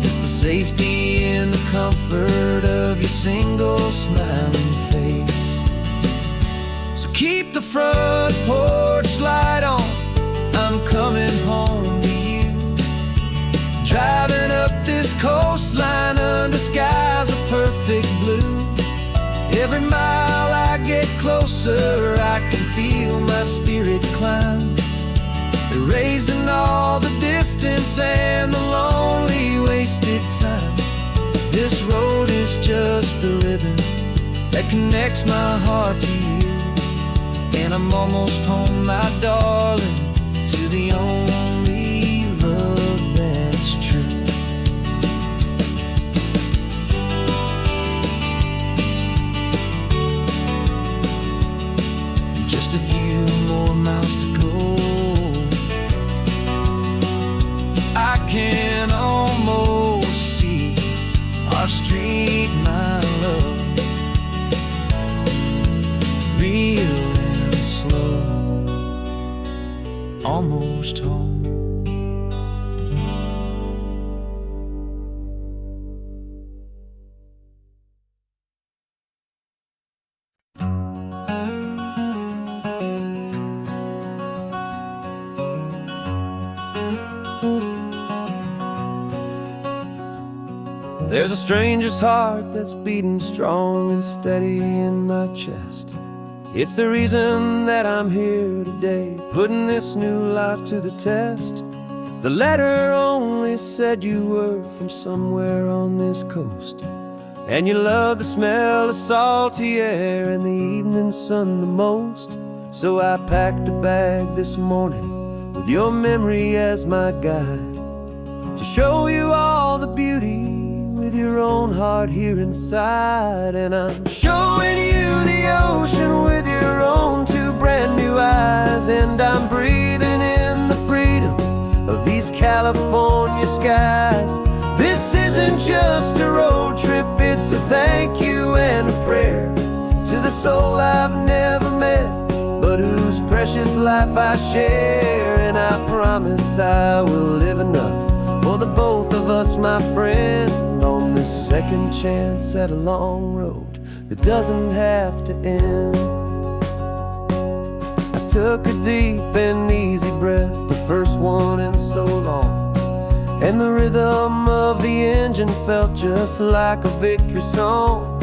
it's the safety and the comfort of your single smiling face. So keep the front porch light on. I'm coming home to you. Driving up this coastline under skies of perfect blue. Every mile I get closer, I can feel my spirit climb, erasing all the distance and the lonely wasted time. This road is just the ribbon that connects my heart to you, and I'm almost home, my darling, to the only love that's true. Just a few more miles to go, I can almost see our street, my love, real and slow, almost home. There's a stranger's heart that's beating strong and steady in my chest. It's the reason that I'm here today, putting this new life to the test. The letter only said you were from somewhere on this coast, and you love the smell of salty air and the evening sun the most. So I packed a bag this morning with your memory as my guide, to show you all the beauty with your own heart here inside. And I'm showing you the ocean with your own two brand new eyes, and I'm breathing in the freedom of these California skies. This isn't just a road trip, it's a thank you and a prayer to the soul I've never met, but whose precious life I share. And I promise I will live enough for the both of us, my friend, on this second chance at a long road that doesn't have to end. I took a deep and easy breath, the first one in so long, and the rhythm of the engine felt just like a victory song.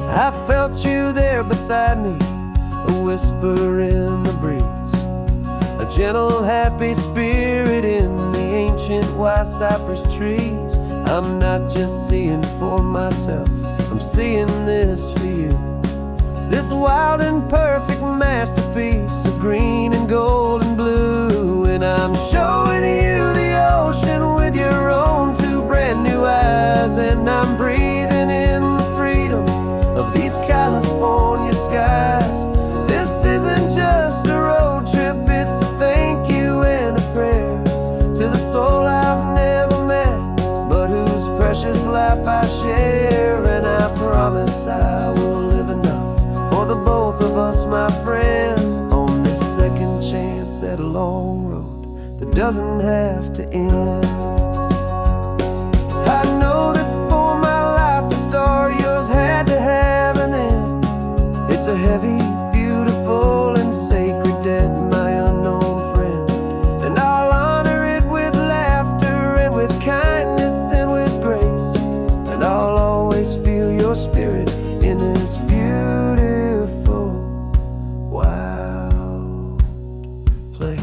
I felt you there beside me, a whisper in the breeze, a gentle happy spirit in the ancient white cypress trees. I'm not just seeing for myself, I'm seeing this for you, this wild and perfect masterpiece of green and gold and blue. And I'm showing you the ocean with your own two brand new eyes, and I'm breathing in the freedom of these California skies. This isn't just a road trip, it's a thank you and a prayer to the soul I've never met, but whose precious life I share. And I promise I will live enough for the both of us, my friend, on this second chance at a long road that doesn't have to end. I know that for my life to start, yours had to have an end. It's a heavy, beautiful, and sacred debt, my unknown friend, and I'll honor it with laughter and with kindness and with grace, and I'll always feel your spirit in this beautiful, wild place.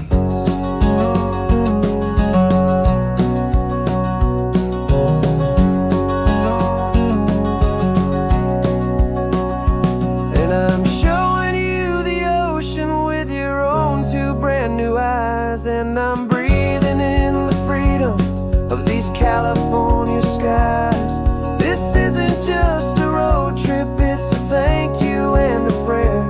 And I'm showing you the ocean with your own two brand new eyes, and I'm breathing in the freedom of these California skies. This isn't just a road trip, it's a thank you and a prayer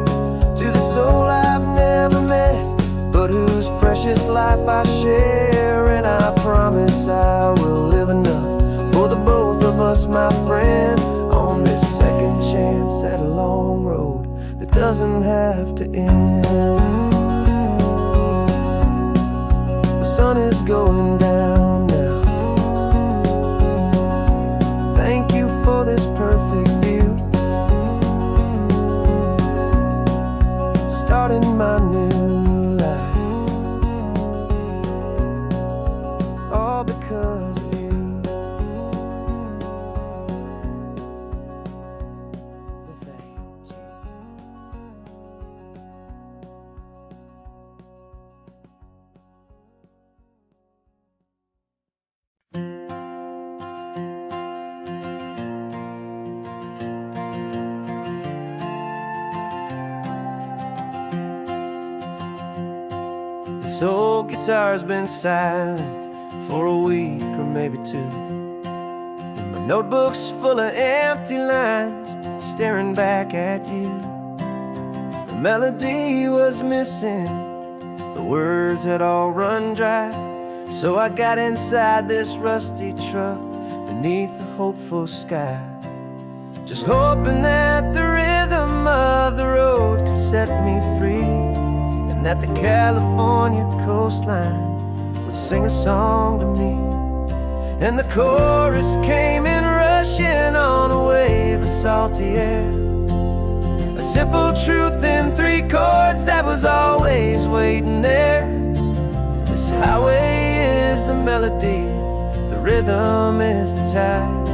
to the soul I've never met, but whose precious life I share. And I promise I will live enough for the both of us, my friend, on this second chance at a long road that doesn't have to end. The sun is going down now. Thank you for this perfect view, starting my new life, all because of you. Thank you. This old guitar's been silent for a week or maybe two, and my notebook's full of empty lines staring back at you. The melody was missing, the words had all run dry, so I got inside this rusty truck beneath a hopeful sky, just hoping that the rhythm of the road could set me free, and that the California coastline would sing a song to me. And the chorus came in rushing on a wave of salty air, a simple truth in three chords that was always waiting there. This highway is the melody, the rhythm is the tide,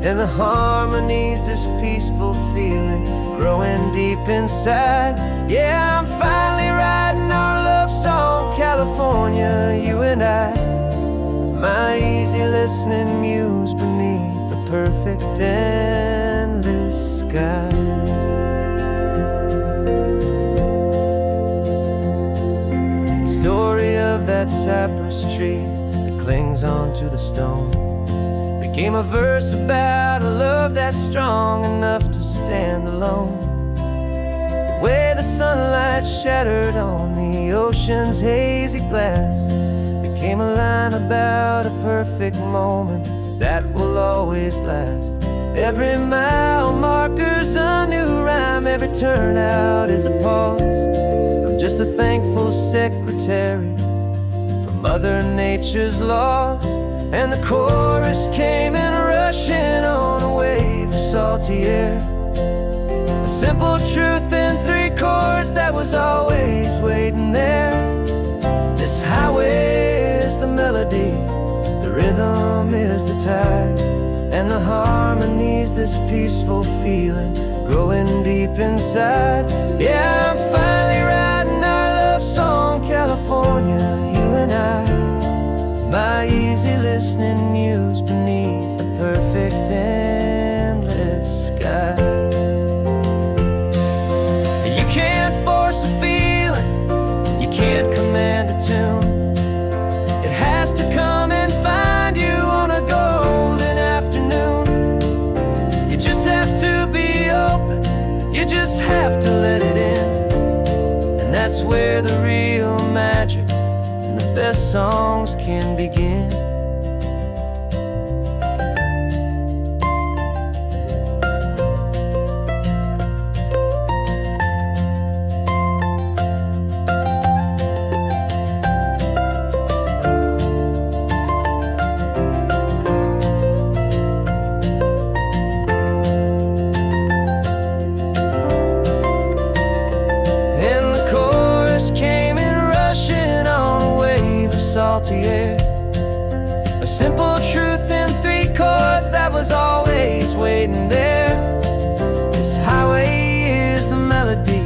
and the harmonies, this peaceful feeling growing deep inside. Yeah, I'm finally writing our love song, California, you and I. My easy listening muse beneath the perfect endless sky. The story of that cypress tree that clings onto the stone became a verse about a love that's strong enough to stand alone. Where the sunlight shattered on the ocean's hazy glass became a line about a perfect moment that will always last. Every mile marker's a new rhyme, every turnout is a pause. I'm just a thankful secretary for Mother Nature's laws. And the chorus came in rushing on a wave of salty air. A simple truth in 3 chords that was always waiting there. This highway is the melody, the rhythm is the tide, and the harmonies, this peaceful feeling growing deep inside. Yeah, I'm finally writing our love song, California, you and I. My easy listening muse beneath the perfect endless sky. You can't force a feeling, you can't command a tune. It has to come and find you on a golden afternoon. You just have to be open, you just have to let it in. And that's where the real magic and the best songs can begin. Salty air, a simple truth in 3 chords that was always waiting there. This highway is the melody,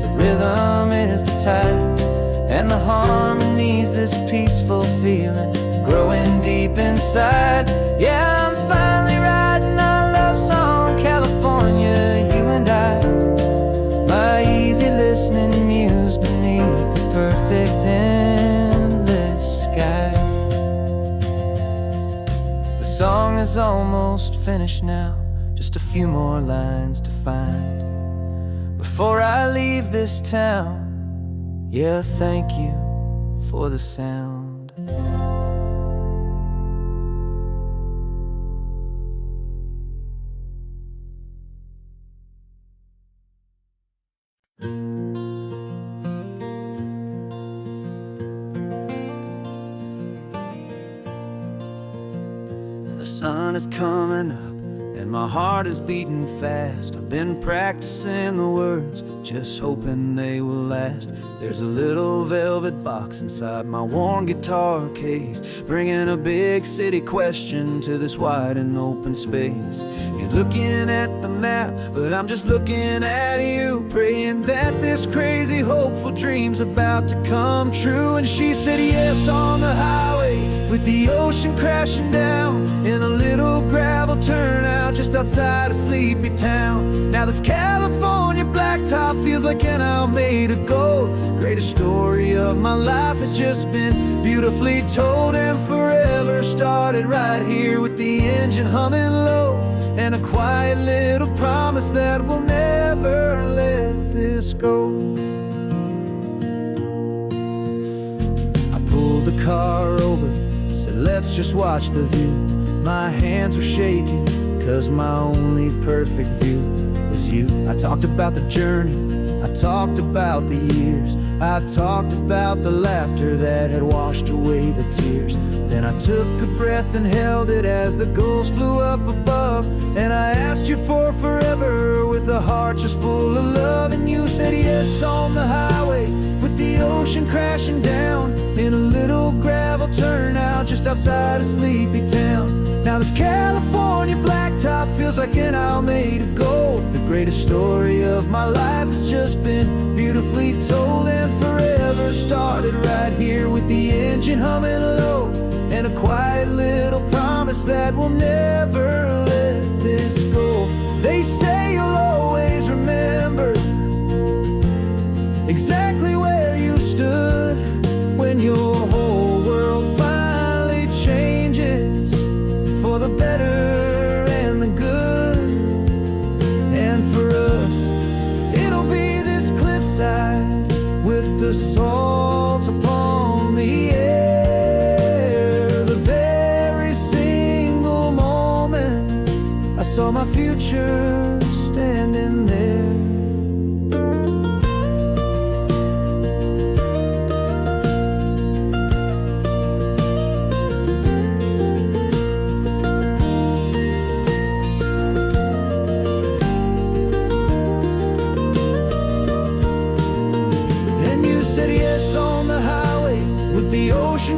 the rhythm is the tide, and the harmonies, this peaceful feeling growing deep inside. Yeah, I'm finally writing our love song, California, you and I. My easy listening muse beneath the perfect endless sky. The song is almost finished now, just a few more lines to find before I leave this town. Yeah, thank you for the sound. The sun is coming up and my heart is beating fast. I've been practicing the words, just hoping they will last. There's a little velvet box inside my worn guitar case, bringing a big city question to this wide and open space. You're looking at the map, but I'm just looking at you, praying that this crazy hopeful dream's about to come true. And she said yes on the highway, with the ocean crashing down in a little gravel turnout just outside a sleepy town. Now this California blacktop feels like an owl made of gold. Greatest story of my life has just been beautifully told, and forever started right here with the engine humming low, and a quiet little promise that we'll never let this go. I pulled the car over, said let's just watch the view. My hands were shaking, cause my only perfect view was you. I talked about the journey, I talked about the years, I talked about the laughter that had washed away the tears. Then I took a breath and held it as the gulls flew up above, and I asked you for forever with a heart just full of love. And you said yes on the highway, with the ocean crashing down in a little gravel turnout just outside a sleepy town. Now this California blacktop feels like an isle made of gold. The greatest story of my life has just been beautifully told, and forever started right here with the engine humming low, and a quiet little promise that we'll never let this go. They say you'll always remember exactly where you stood when your whole world finally changes for the better and the good. And for us, it'll be this cliffside with the salt upon the air. The very single moment I saw my future standing there.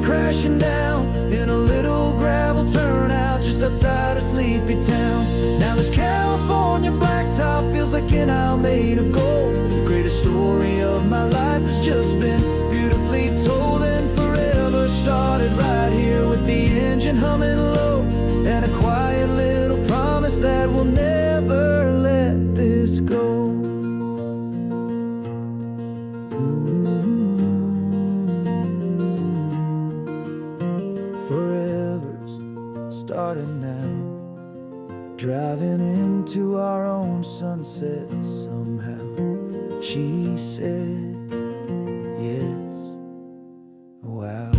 Crashing down in a little gravel turnout just outside a sleepy town. Now this California blacktop feels like an isle made of gold. The greatest story of my life has just been beautifully told, and forever started right here with the engine humming low, and a quiet little promise that we'll never let this go. Starting now, driving into our own sunset somehow. She said, yes, wow.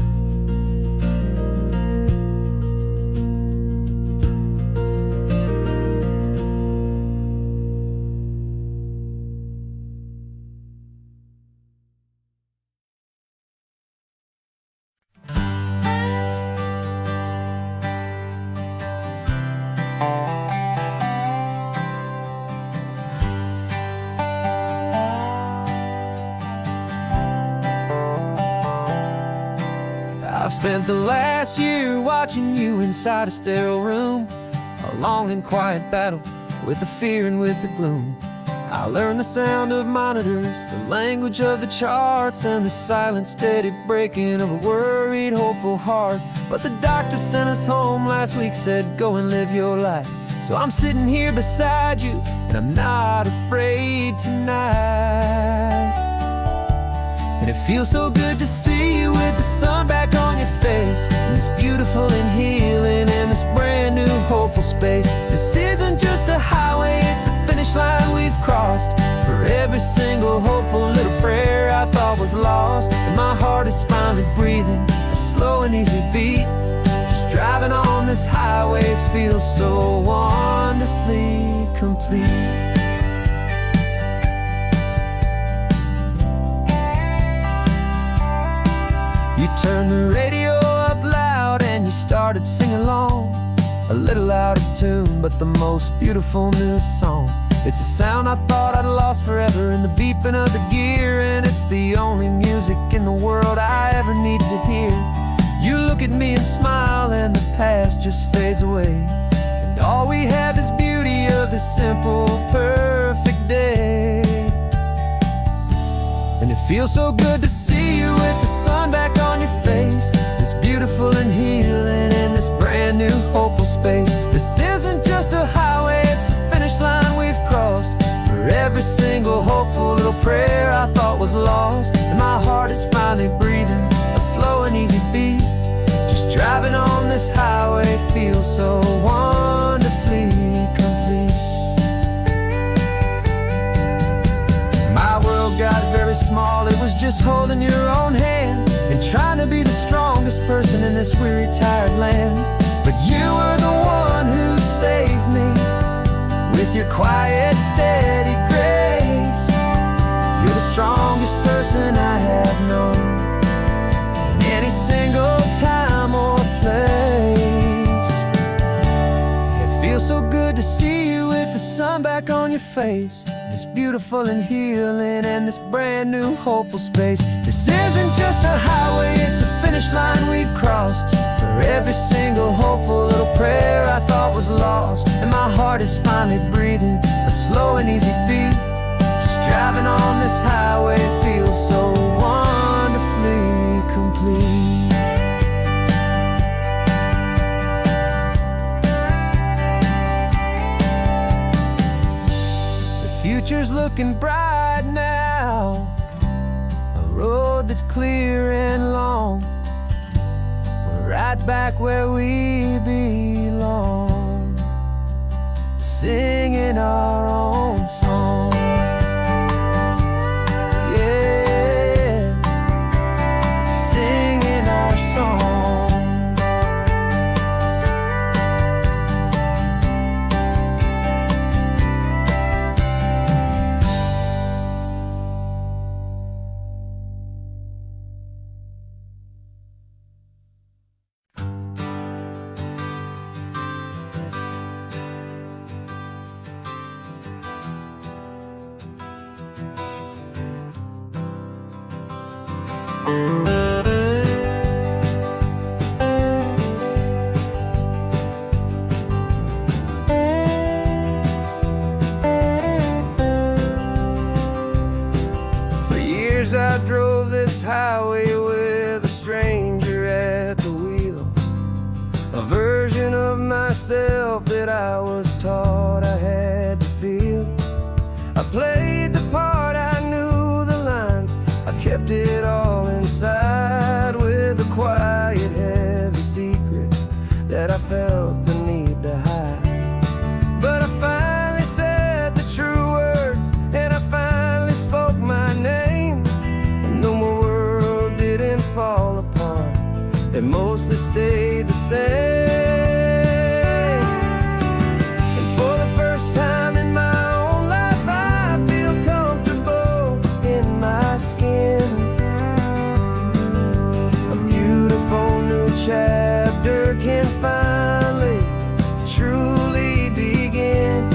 I've spent the last year watching you inside a sterile room, a long and quiet battle with the fear and with the gloom. I learned the sound of monitors, the language of the charts, and the silent, steady breaking of a worried, hopeful heart. But the doctor sent us home last week, said, go and live your life. So I'm sitting here beside you, and I'm not afraid tonight. And it feels so good to see you with the sun back on your face, and this beautiful and healing and this brand new hopeful space. This isn't just a highway, it's a finish line we've crossed. For every single hopeful little prayer I thought was lost, and my heart is finally breathing a slow and easy beat. Just driving on this highway feels so wonderfully complete. You turned the radio up loud and you started singing along, a little out of tune, but the most beautiful new song. It's a sound I thought I'd lost forever in the beeping of the gear, and it's the only music in the world I ever need to hear. You look at me and smile, and the past just fades away, and all we have is beauty of this simple, perfect day. And it feels so good to see you with the sun back on your face, this beautiful and healing in this brand new hopeful space. This isn't just a highway, it's a finish line we've crossed. For every single hopeful little prayer I thought was lost, and my heart is finally breathing a slow and easy beat. Just driving on this highway feels so wonderfully complete. My world got very small, it was just holding your own hand and trying to be the strongest person in this weary, tired land. But you were the one who saved me with your quiet, steady grace. You're the strongest person I have known in any single time or place. It feels so good to see you with the sun back on your face, this beautiful and healing and this brand new hopeful space. This isn't just a highway, it's a finish line we've crossed. For For every single hopeful little prayer I thought was lost, and my heart is finally breathing a slow and easy beat. Just driving on this highway feels so wonderfully complete. The future's looking bright now, a road that's clear and long. We're right back where we belong, singing our own song. Yeah, singing our song. For years I drove this highway with a stranger at the wheel, a version of myself that I was taught I had to feel. I played the part, I knew the lines, I kept it all inside with a quiet, heavy secret that I felt the need to hide. But I finally said the true words, and I finally spoke my name, and though my world didn't fall apart, it mostly stayed the same. And for the first time in my own life, I feel comfortable in my skin. A beautiful new chapter can finally truly begin.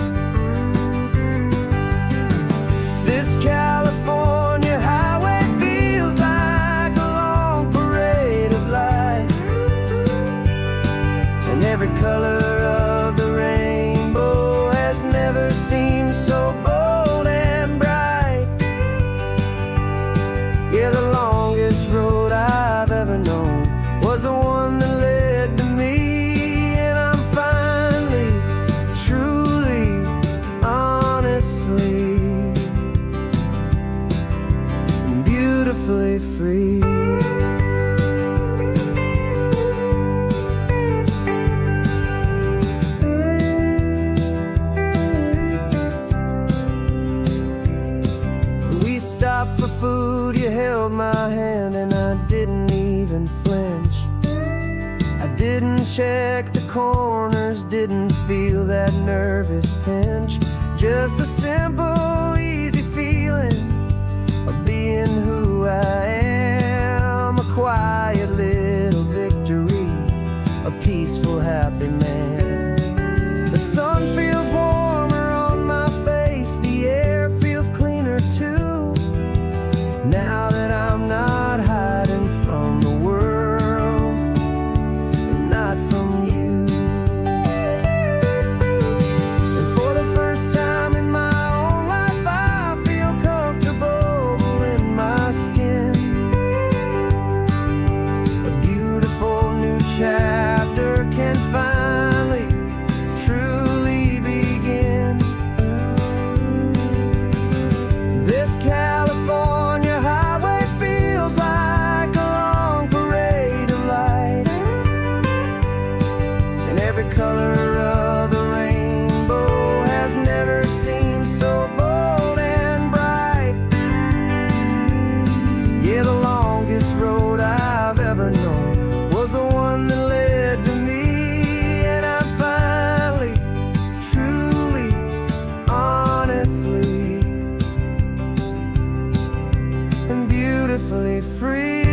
This California highway feels like a long parade of light, and every color of the rainbow has never seemed so bold and bright. Yeah, the longest road I've ever known was the one that led to me, and I'm finally, truly, honestly, and beautifully free. We stopped for food, you held my hand, and I didn't even flinch. I didn't check the corners, didn't feel that nervous pinch. Just a simple, easy feeling of being who I am. A quiet little victory, a peaceful, happy man. The sun feels warmer on my face, the air feels cleaner too, now that I'm not hiding from the world, and not from you. And for the first time in my own life, I feel comfortable in my skin. A beautiful new chapter can finally truly begin. This California highway feels like a long parade of light, and every color of the rainbow has never seemed so bold and bright. Yeah, the longest road I've ever known was the one that led to me, and I'm finally, truly, honestly, and beautifully free.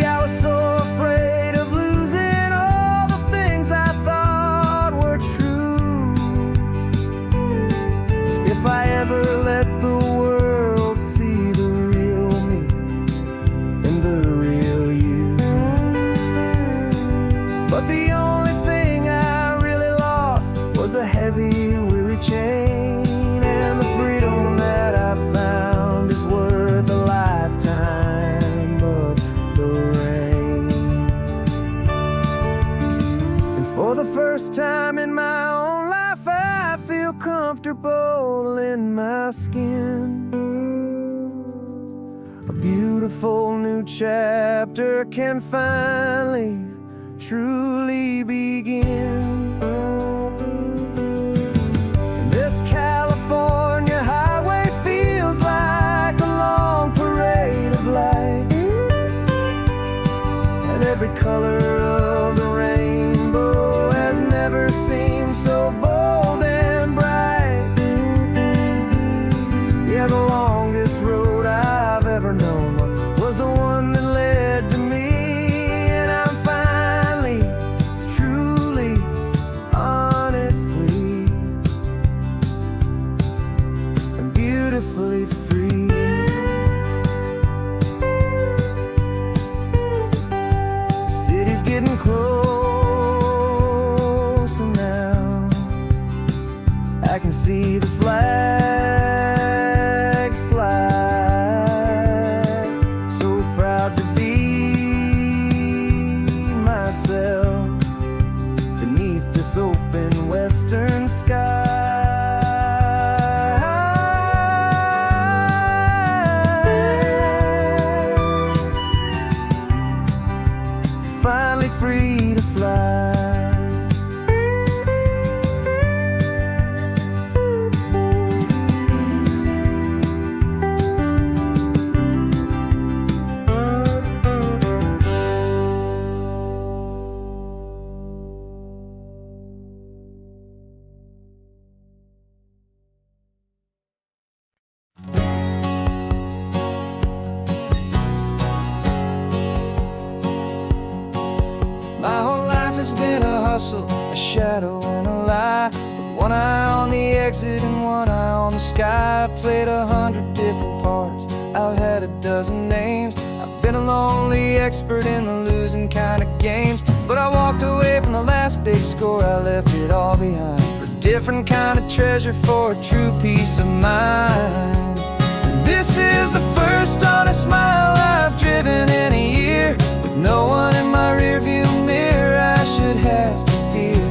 I was so afraid of losing all the things I thought were true. If I ever let the world see the real me and the real you. in my skin. A beautiful new chapter can finally, truly begin. This California highway feels like a long parade of light, and every color of the rainbow has never seemed so bold and bright. Yeah, the longest road I've ever known was the one that led to me, and I'm finally, truly, honestly, and beautifully free. The city's getting closer now. I can see the flags fly. So proud to be myself beneath this open western sky. Finally free to fly. My whole life has been a hustle, a shadow and a lie, with one eye on the exit and one eye on the sky. I played 100 different parts, I've had a dozen names. I've been a lonely expert in the losing kind of games, but I walked away from the last big score. I left it all behind for a different kind of treasure, for a true peace of mind. And this is the first honest smile I've driven in a year, with no one in my rearview mirror I should have to fear.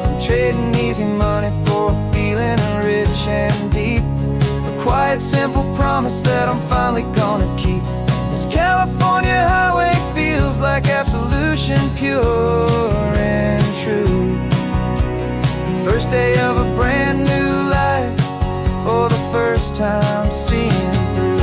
I'm trading easy money for a feeling rich and deep, a quiet, simple promise that I'm finally gonna keep. This California highway feels like absolution, pure and true. The first day of a brand new life, for the first time seeing through.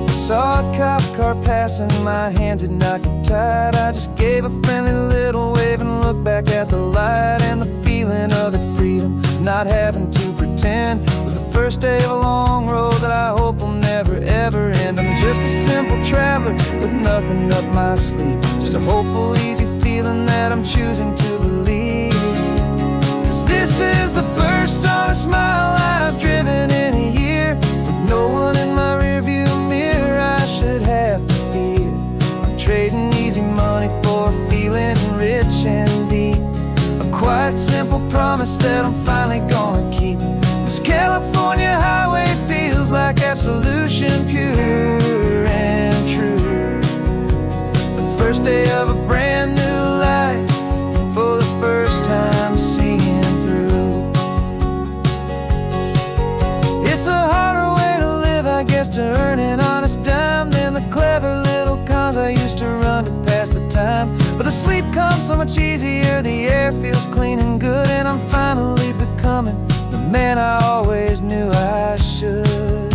Saw a cop car passing, my hands had not got tied. I just gave a friendly little wave and looked back at the light, and the feeling of that freedom, not having to pretend, was the first day of a long road that I hope will never ever end. I'm just a simple traveler with nothing up my sleeve, just a hopeful, easy feeling that I'm choosing to believe. 'Cause this is the first honest mile I've driven in a year, with no one in my rearview mirror I should have to fear. I'm trading easy money for a feeling rich and deep, a quiet, simple promise that I'm finally gonna keep. This California highway feels like absolution, pure and true. The first day of a brand new life, for the first time seeing through. It's a harder way to live, I guess, to earn an honest dime than the clever little cons I used to run to pass the time. But the sleep comes so much easier, the air feels clean and good, and I'm finally becoming the man I always knew I should.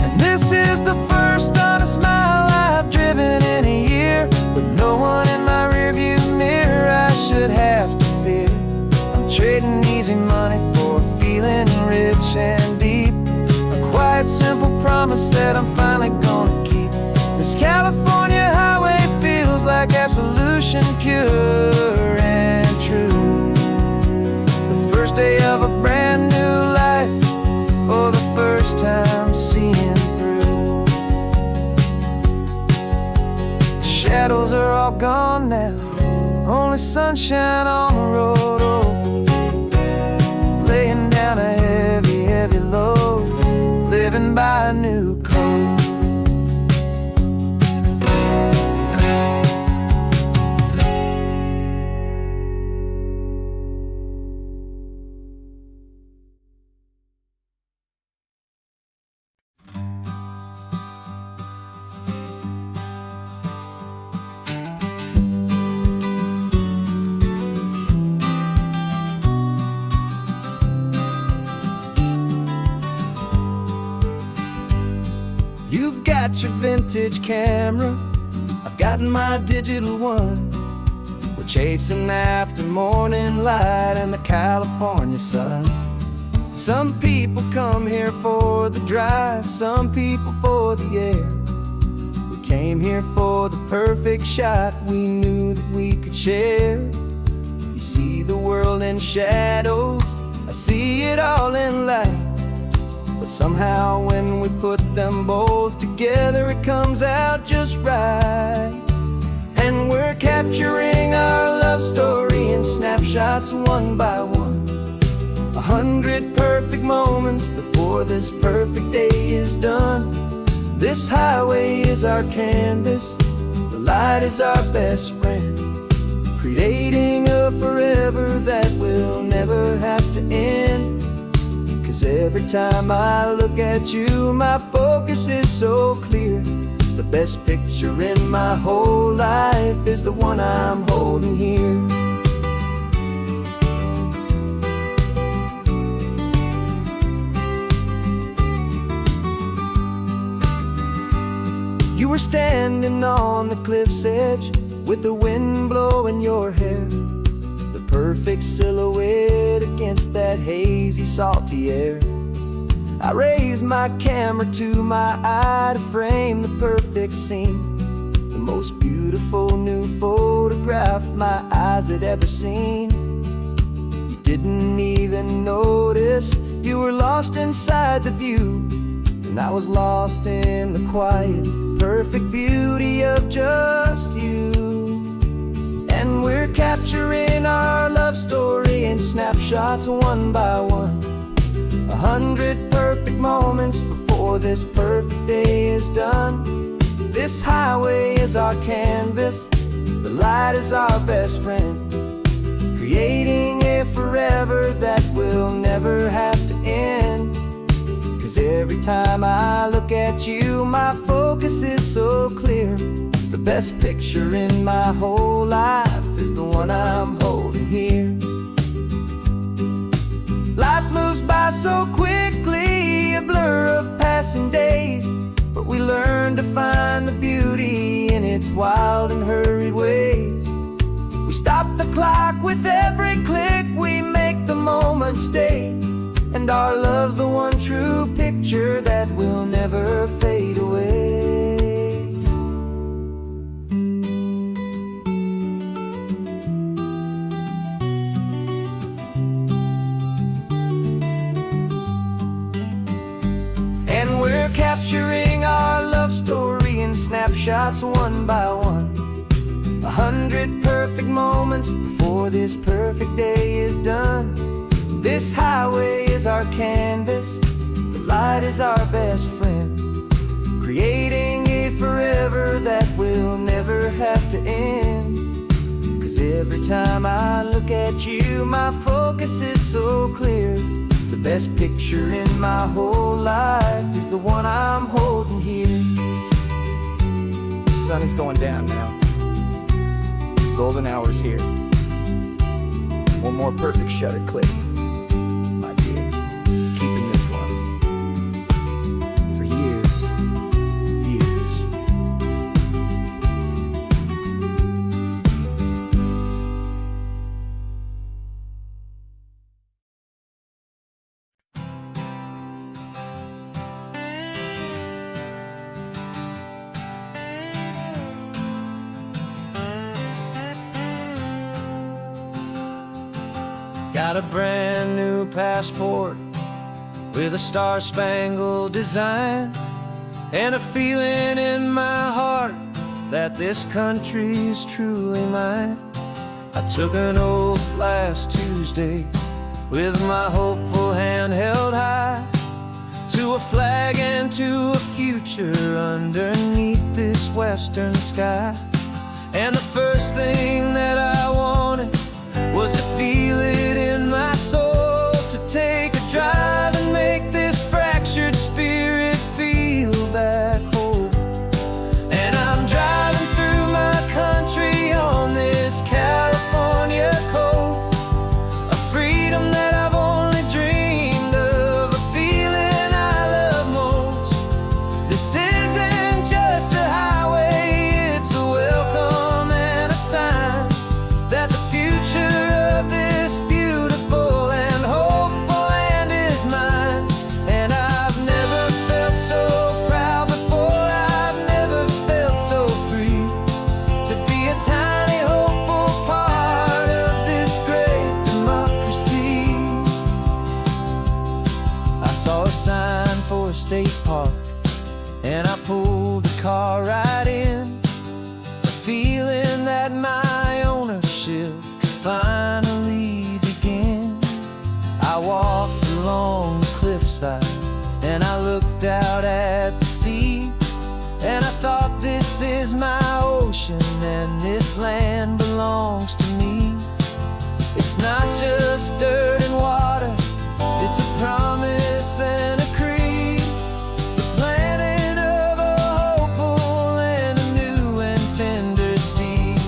And this is the first honest mile I've driven in a year, with no one in my rearview mirror I should have to fear. I'm trading easy money for a feeling rich and deep, a quiet, simple promise that I'm finally gonna keep. This California highway feels like absolution, pure and true. The first day of a brand new life, for the first time seeing through. The shadows are all gone now, only sunshine on the road. Oh, laying down a heavy, heavy load, driven by a new code. You've got your vintage camera, I've got my digital one. We're chasing after morning light and the California sun. Some people come here for the drive, some people for the air. We came here for the perfect shot we knew that we could share. You see the world in shadows, I see it all in light. But somehow when we put them both together, it comes out just right. And we're capturing our love story in snapshots one by one. 100 perfect moments before this perfect day is done. This highway is our canvas, the light is our best friend, creating a forever that will never have to end. 'Cause every time I look at you, my focus is so clear. The best picture in my whole life is the one I'm holding here. You were standing on the cliff's edge with the wind blowing your hair, the perfect silhouette against that hazy, salty air. I raised my camera to my eye to frame the perfect scene, the most beautiful new photograph my eyes had ever seen. You didn't even notice you were lost inside the view, and I was lost in the quiet, perfect beauty of just you. And we're capturing our love story in snapshots one by one. 100 perfect moments before this perfect day is done. This highway is our canvas, the light is our best friend, creating a forever that will never have to end. 'Cause every time I look at you, my focus is so clear. The best picture in my whole life is the one I'm holding here. Life moves by so quickly, a blur of passing days, but we learn to find the beauty in its wild and hurried ways. We stop the clock with every click, we make the moment stay, and our love's the one true picture that will never fade away. And we're capturing our love story in snapshots one by one. 100 perfect moments before this perfect day is done. This highway is our canvas, the light is our best friend, creating a forever that will never have to end. 'Cause every time I look at you, my focus is so clear. The best picture in my whole life is the one I'm holding here. The sun is going down now. Golden hour's here. One more perfect shutter click, my dear. Keeping this one for years, years. Got a brand new passport with a star-spangled design, and a feeling in my heart that this country's truly mine. I took an oath last Tuesday with my hopeful hand held high, to a flag and to a future underneath this western sky. And the first thing that I wanted was to feel it in my soul, to take a drive and make this fractured spirit feel back home. And I'm driving through my country on this California coast, a freedom that I've only dreamed of, a feeling I love most. This isn't just a highway, it's a welcome and a sign that the future of this beautiful and hopeful land is mine. And I've never felt so proud before, I've never felt so free, to be a tiny hopeful part of this great democracy. I saw a sign for a state park, and I pulled the car right in, a feeling that my ownership could finally begin. I walked along the cliffside and I looked out at the sea, and I thought, this is my ocean and this land belongs to me. It's not just dirt and water, it's a promise and a creed, the planting of a hopeful and a new and tender seed.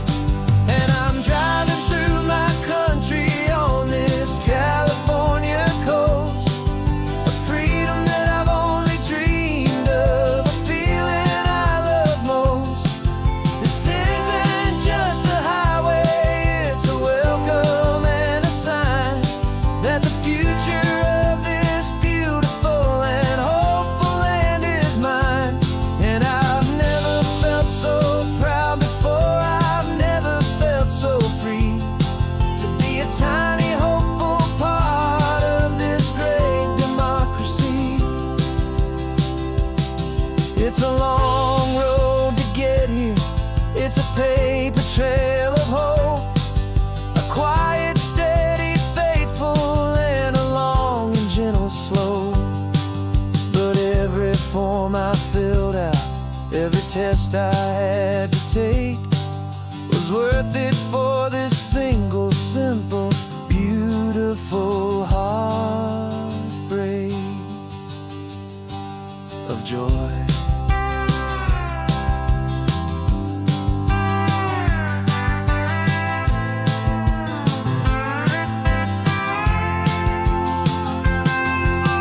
And I'm driving through my country on this California coast, a freedom that I've only dreamed of, a feeling I love most. This isn't just a highway, it's a welcome and a sign that the future of this beautiful and hopeful land is mine. And I've never felt so proud before, I've never felt so free, to be a tiny hopeful part of this great democracy. It's a long road to get here, it's a paper trail of hope, a quiet, steady, faithful, and a long and gentle slope. But every form I filled out, every test I had to take, was worth it for this single, simple, beautiful heartbreak of joy.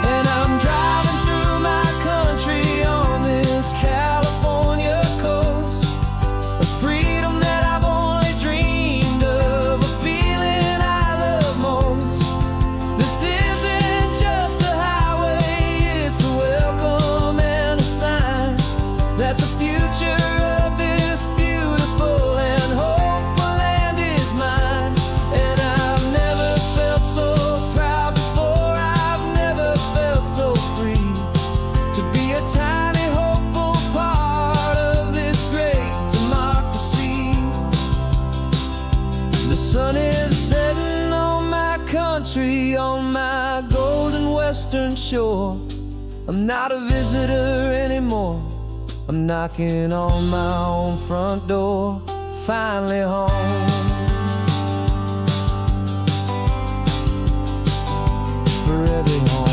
And I'm driving through my country on this California coast, a freedom that I've only dreamed of, a feeling I love most. This isn't just a highway, it's a welcome and a sign that the future of this beautiful and hopeful land is mine. And I've never felt so proud before, I've never felt so free, to be a tiny hopeful part of this great democracy. The sun is setting on my country, on my golden western shore. I'm not a visitor anymore, I'm knocking on my own front door, finally home. Forever home.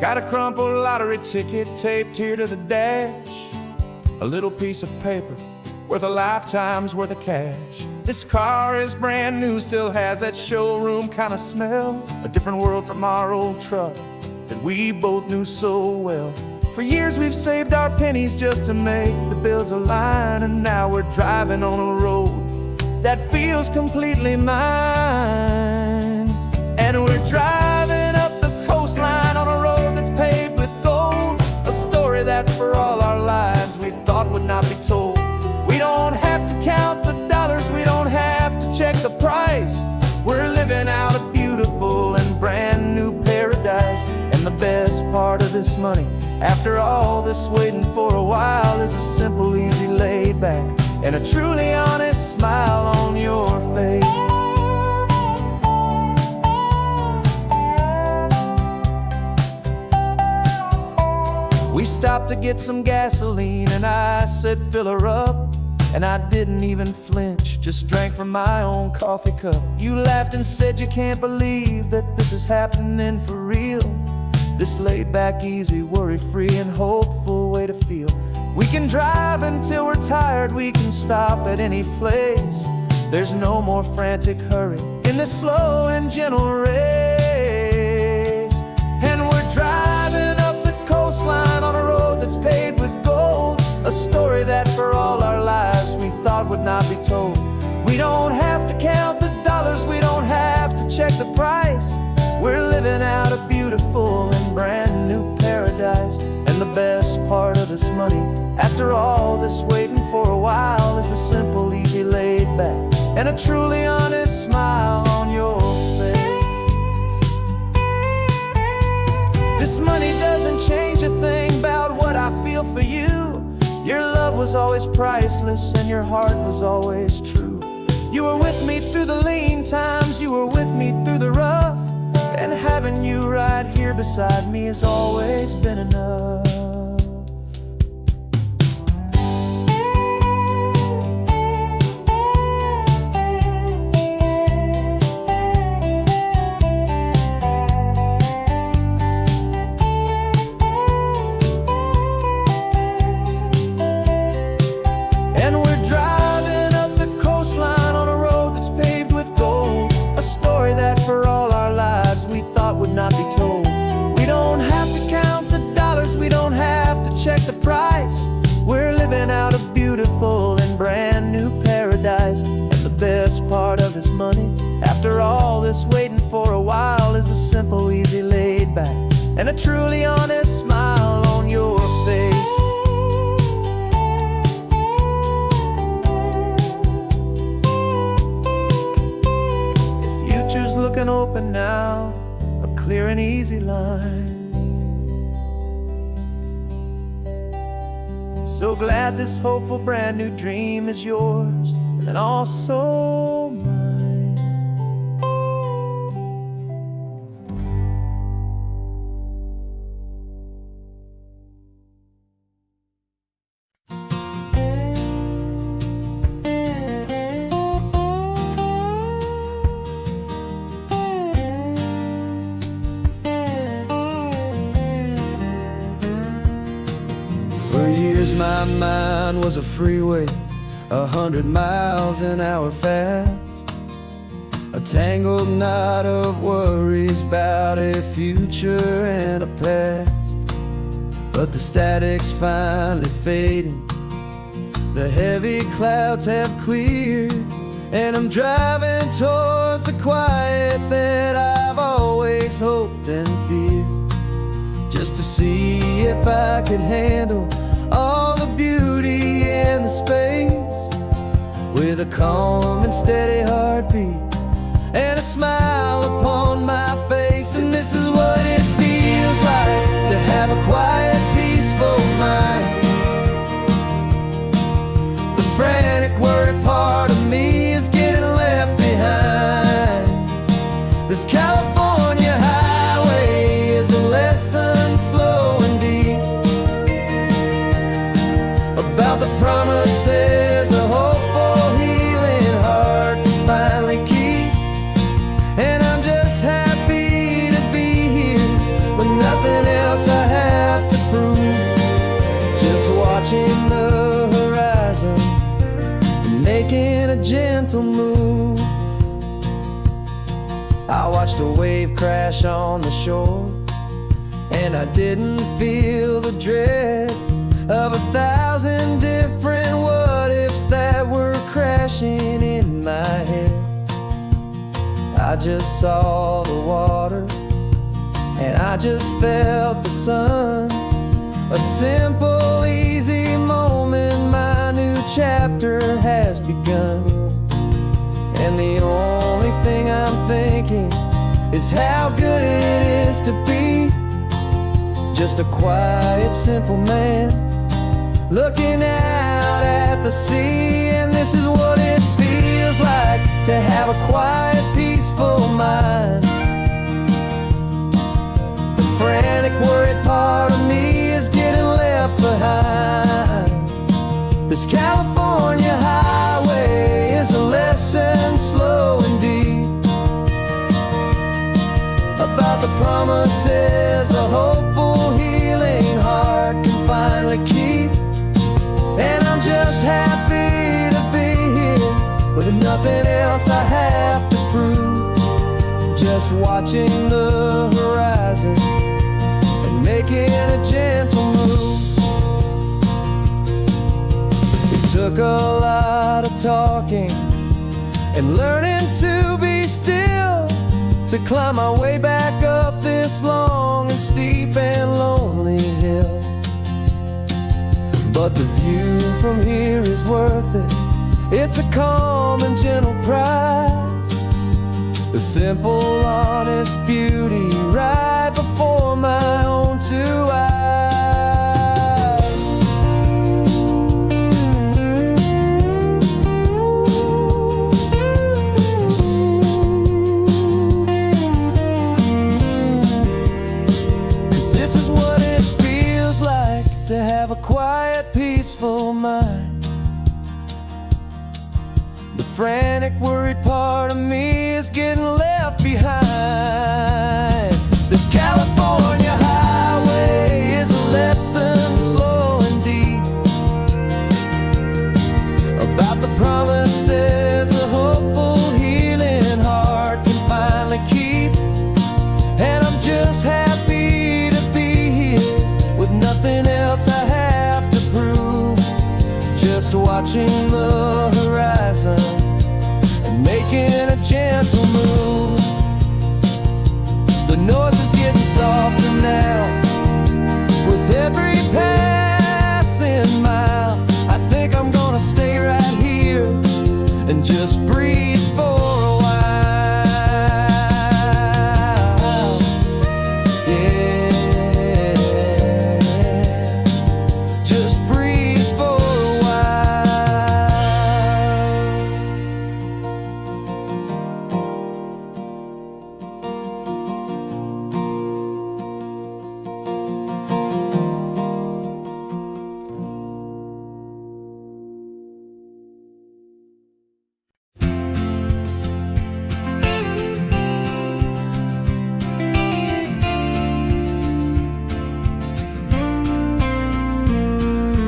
Got a crumpled lottery ticket taped here to the dash, a little piece of paper worth a lifetime's worth of cash. This car is brand new, still has that showroom kind of smell, a different world from our old truck that we both knew so well. For years we've saved our pennies just to make the bills align, and now we're driving on a road that feels completely mine. And we're driving up the coastline on a road that's paved with gold, a story that for all our lives we thought would not be told. We don't have to count the dollars, we don't have to check the price. We're living out a beautiful and brand new paradise. And the best part of this money, after all this waiting for a while, is a simple, easy, laid back, and a truly honest smile on your face. We stopped to get some gasoline, and I said, fill her up. And I didn't even flinch, just drank from my own coffee cup. You laughed and said you can't believe that this is happening for real. This laid back, easy, worry-free and hopeful way to feel. We can drive until we're tired, we can stop at any place. There's no more frantic hurry in this slow and gentle race. And we're driving up the coastline on a road that's paved with gold, a story that for all our lives we thought would not be told. We don't have to count the dollars, we don't have to check the price. We're living out a beautiful and brand new paradise. And the best part of this money, after all this waiting for a while, is the simple, easy, laid back, and a truly honest smile on your face. This money doesn't change a thing about what I feel for you. Your love was always priceless and your heart was always true. You were with me through the lean times, you were with me through the rough. And having you right here beside me has always been enough. And we're driving up the coastline on a road that's paved with gold, a story that for all our lives we thought would not be told. We don't have to count the dollars, we don't have to check the price. We're living out a beautiful and brand new paradise. And the best part of this money, after all this waiting for a while, is the simple, easy, laid back, and a truly honest smile on your face. Looking open now, a clear and easy line. So glad this hopeful brand new dream is yours and also mine. For years my mind was a freeway, 100 miles an hour fast, a tangled knot of worries about a future and a past. But the static's finally fading, the heavy clouds have cleared, and I'm driving towards the quiet that I've always hoped and feared, just to see if I could handle all the beauty and the space, with a calm and steady heartbeat and a smile upon my face. And this is what it feels like to have a quiet, peaceful mind. The frantic, worried part of me is getting left behind. This California highway is a lesson slow and deep about the promises a hopeful, healing heart can finally keep. And I'm just happy to be here with nothing else I have to prove, just watching the horizon and making a gentle move. I watched a wave crash on the shore, and I didn't feel the dread of 1,000 different what-ifs that were crashing in my head. I just saw the water and I just felt the sun. A simple, easy moment, my new chapter has begun. And the only thing I'm thinking is how good it is to be just a quiet, simple man looking out at the sea. And this is what it feels like to have a quiet, peaceful mind. The frantic, worried part of me is getting left behind. This California highway is a lesson slow and deep about the promises a hopeful, healing heart can finally keep. And I'm just happy to be here with nothing else I have to prove. Just watching the horizon and making a gentle move. It took a lot of talking and learning to be still to climb my way back up this long and steep and lonely hill. But the view from here is worth it. It's a calm and gentle prize. The simple, honest beauty right before my own two eyes. 'Cause this is what it feels like to have a quiet, peaceful mind. The frantic, worried part of me is getting left behind. This California highway is a lesson slow and deep about the promises a hopeful, healing heart can finally keep. And I'm just happy to be here with nothing else I have to prove. Just watching the horizon and making a gentle move. The noise is getting softer now with every passing mile. I think I'm gonna stay right here and just breathe for a while. Yeah, just breathe for a while.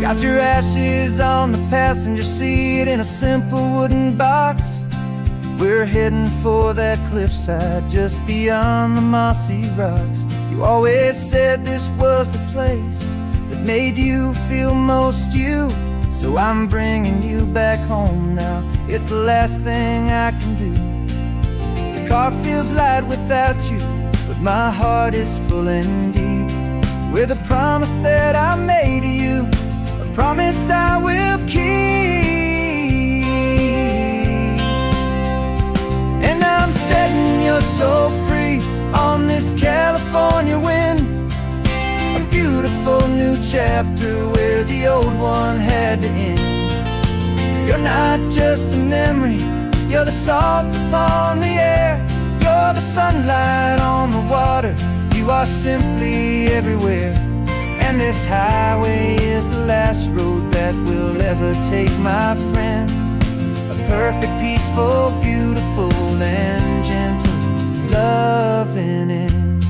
Got your ashes on the passenger seat in a simple wooden box. We're heading for that cliffside just beyond the mossy rocks. You always said this was the place that made you feel most you. So I'm bringing you back home now. It's the last thing I can do. The car feels light without you, but my heart is full and deep with a promise that I made to you. Promise I will keep. And I'm setting your soul free on this California wind. A beautiful new chapter where the old one had to end. You're not just a memory, you're the salt upon the air. You're the sunlight on the water, you are simply everywhere. And this highway is the last road that we'll ever take, my friend. A perfect, peaceful, beautiful, and gentle, loving end.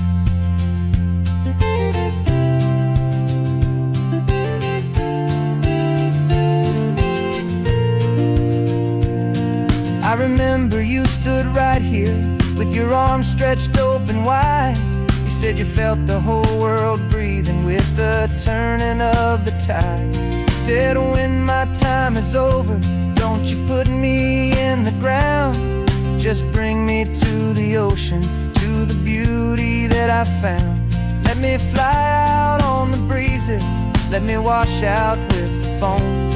I remember you stood right here with your arms stretched open wide. You said you felt the whole world breathing with the turning of the tide. You said when my time is over, don't don't you put me in the ground. Just bring me to the ocean, to the beauty that I found. Let me fly out on the breezes, let me wash out with the foam.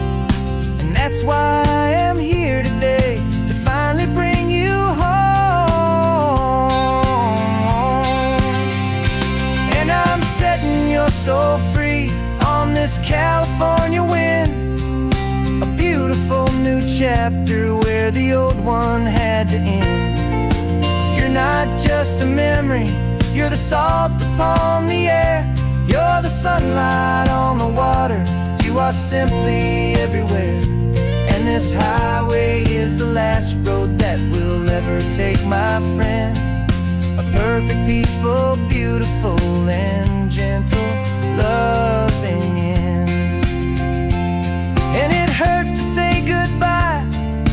And that's why I am here today, to finally bring you home. And I'm setting your soul free on this California wind, a beautiful new chapter where the old one had to end. You're not just a memory, you're the salt upon the air, you're the sunlight on the water, you are simply everywhere. And this highway is the last road that will ever take, my friend. A perfect, peaceful, beautiful, and gentle, loving end. And it hurts to say goodbye,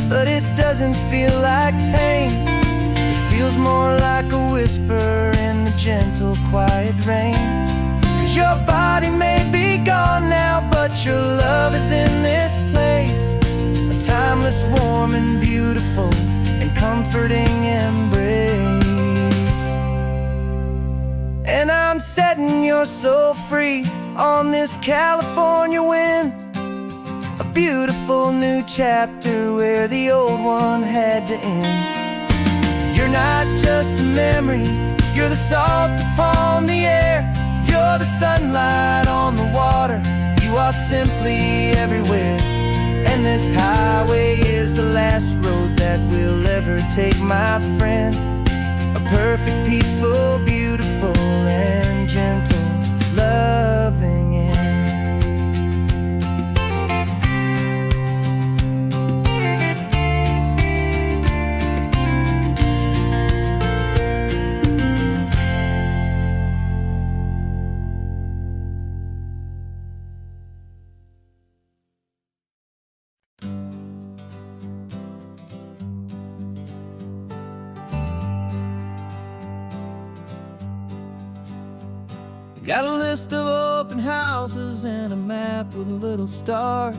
but it doesn't feel like pain. It feels more like a whisper in the gentle, quiet rain. 'Cause your body may be gone now, but your love is in this place, a timeless, warm, and beautiful, and comforting embrace. And I'm setting your soul free on this California wind, a beautiful new chapter where the old one had to end. You're not just a memory, you're the salt upon the air, you're the sunlight on the water, you are simply everywhere. And this highway is the last road that we'll ever take, my friend. A perfect, peaceful, beautiful, and gentle, loving end. Got a list of open houses and a map with little stars.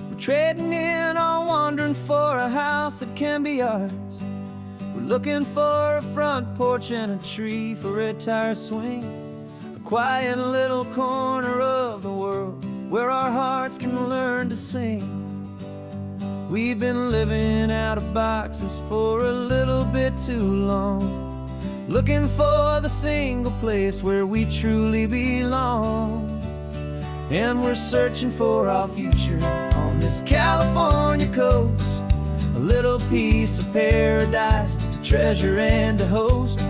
We're trading in our wandering for a house that can be ours. We're looking for a front porch and a tree for a tire swing, a quiet little corner of the world where our hearts can learn to sing. We've been living out of boxes for a little bit too long, looking for the single place where we truly belong. And we're searching for our future on this California coast, a little piece of paradise to treasure and to host,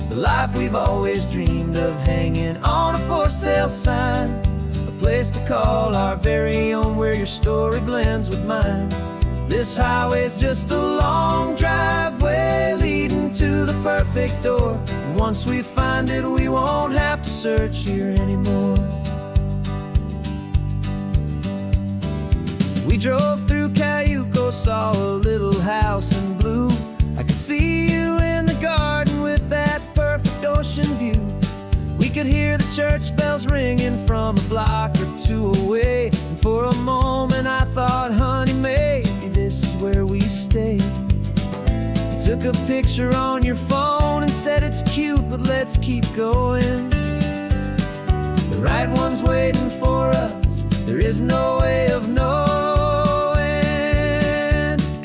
the life we've always dreamed of, hanging on a for sale sign, a place to call our very own where your story blends with mine. This highway's just a long driveway leading to the perfect door. And once we find it, we won't have to search here anymore. We drove through Cayuco, saw a little house in blue. I could see you in the garden with that perfect ocean view. We could hear the church bells ringing from a block or two away. And for a moment I thought, honey, maybe this is where we stay. You took a picture on your phone and said it's cute, but let's keep going. The right one's waiting for us, there is no way of knowing.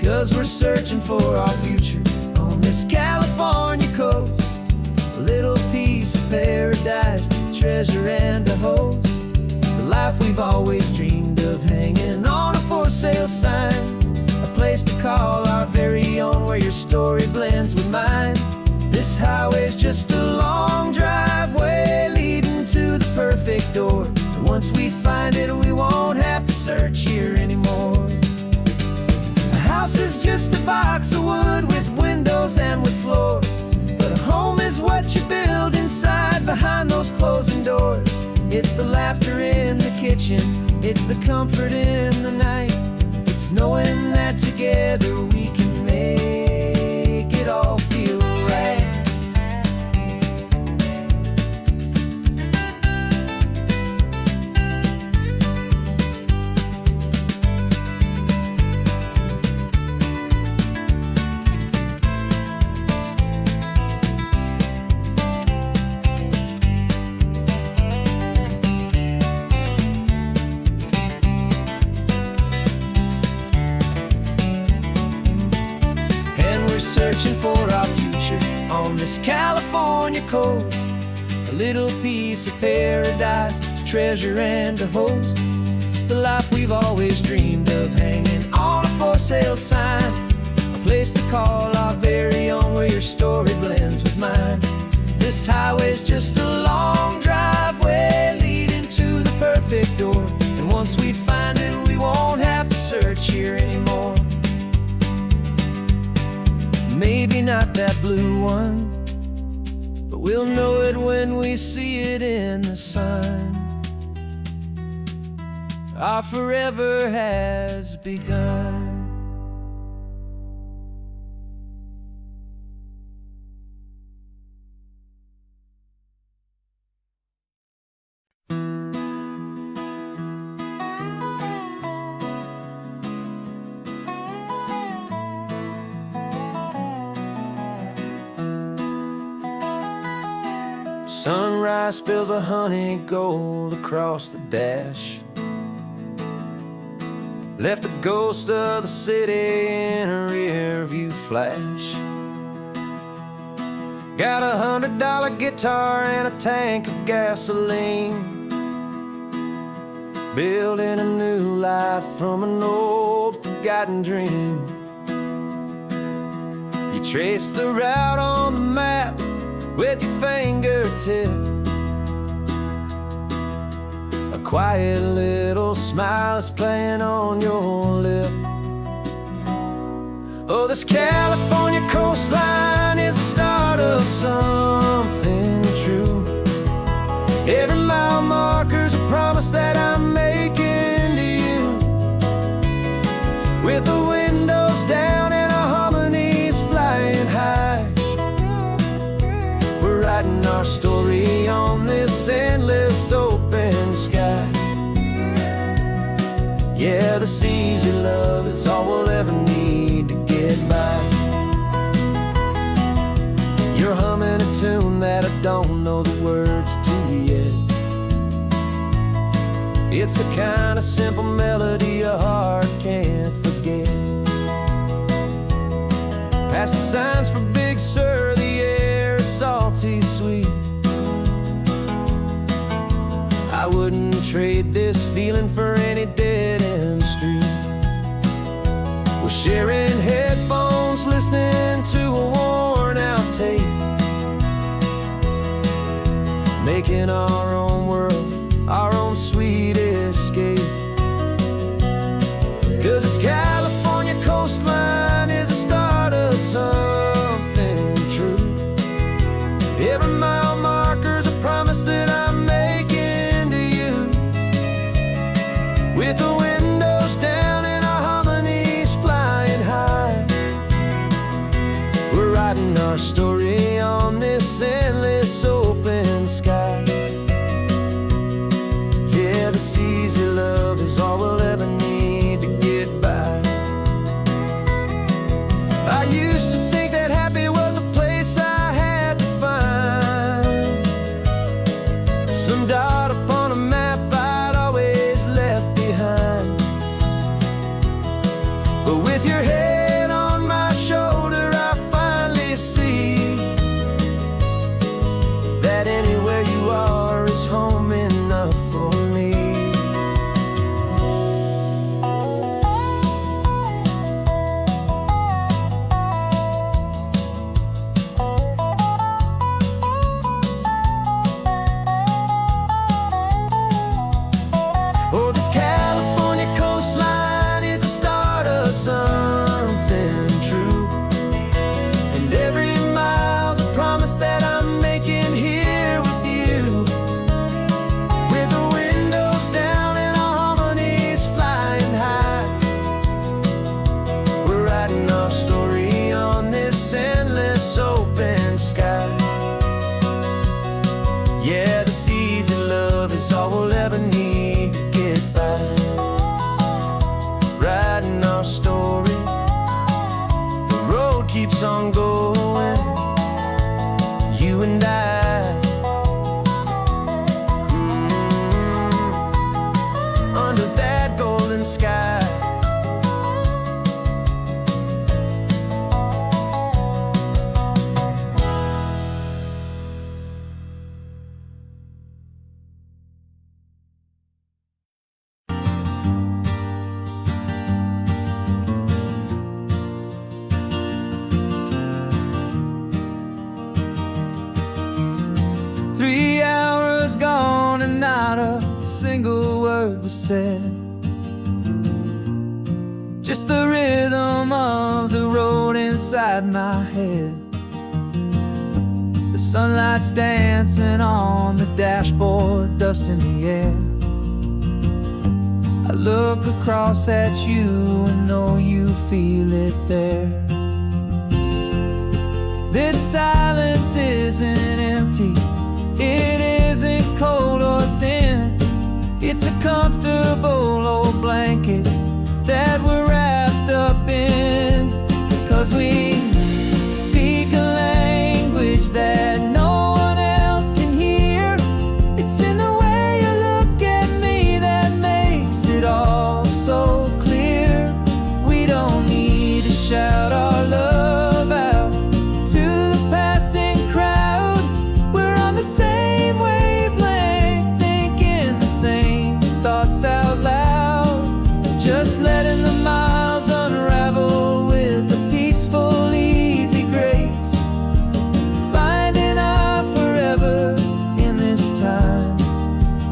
'Cause we're searching for our future on this California coast, a little piece of paradise to treasure and to host, the life we've always dreamed of, hanging on a for sale sign, a place to call our very own where your story blends with mine. This highway's just a long driveway leading to the perfect door. And once we find it, we won't have to search here anymore. A house is just a box of wood with windows and with floors, but a home is what you build inside behind those closing doors. It's the laughter in the kitchen, it's the comfort in the night, it's knowing that together we can make it all feel right. this California coast, a little piece of paradise to treasure and to host. The life we've always dreamed of, hanging on a for sale sign, a place to call our very own, where your story blends with mine. This highway's just a long driveway leading to the perfect door, and once we find it, we won't have to search here anymore. Maybe not that blue one, but we'll know it when we see it in the sun. Our forever has begun. Sunrise spills a honey gold across the dash, left the ghost of the city in a rear view flash. Got a $100 guitar and a tank of gasoline, building a new life from an old forgotten dream. You trace the route on the map with your fingertip, a quiet little smile is playing on your lip. Oh, this California coastline is the start of something true. Every mile marker's a promise that I'm making to you, with the windows down and our harmonies flying high. We're writing our story on this endless open sky. Yeah, this easy love is all we'll ever need to get by. You're humming a tune that I don't know the words to yet. It's the kind of simple melody a heart can't forget. Past the signs for Big Sur, the air is salty sweet. I wouldn't trade this feeling for any dead-end street. We're sharing headphones, listening to a worn-out tape, making our own world, our own sweet escape. 'Cause this California coastline is the start of something true. Every mile marker's a promise that I'm making to you, with the windows down and our harmonies flying high. We're writing our story on this endless open sky. Yeah, this easy love is all we'll ever need to get by. I used to think that happy was a place I had to find, some dot upon a map I'd always left behind. But with your head on my shoulder, I finally see that anywhere you are is home enough for me. Oh, this California coastline is the start of something true, and every 3 hours gone and not a single word was said. Just the rhythm of the road inside my head. The sunlight's dancing on the dashboard, dust in the air. I look across at you and know you feel it there. This silence isn't empty, it isn't cold or thin. It's a comfortable old blanket that we're wrapped up in. 'Cause we speak a language that no one else can hear. It's in the way you look at me that makes it all so clear. We don't need to shout our love out to the passing crowd. We're on the same wavelength, thinking the same thoughts out loud. Just letting the miles unravel with a peaceful, easy grace. Finding our forever in this time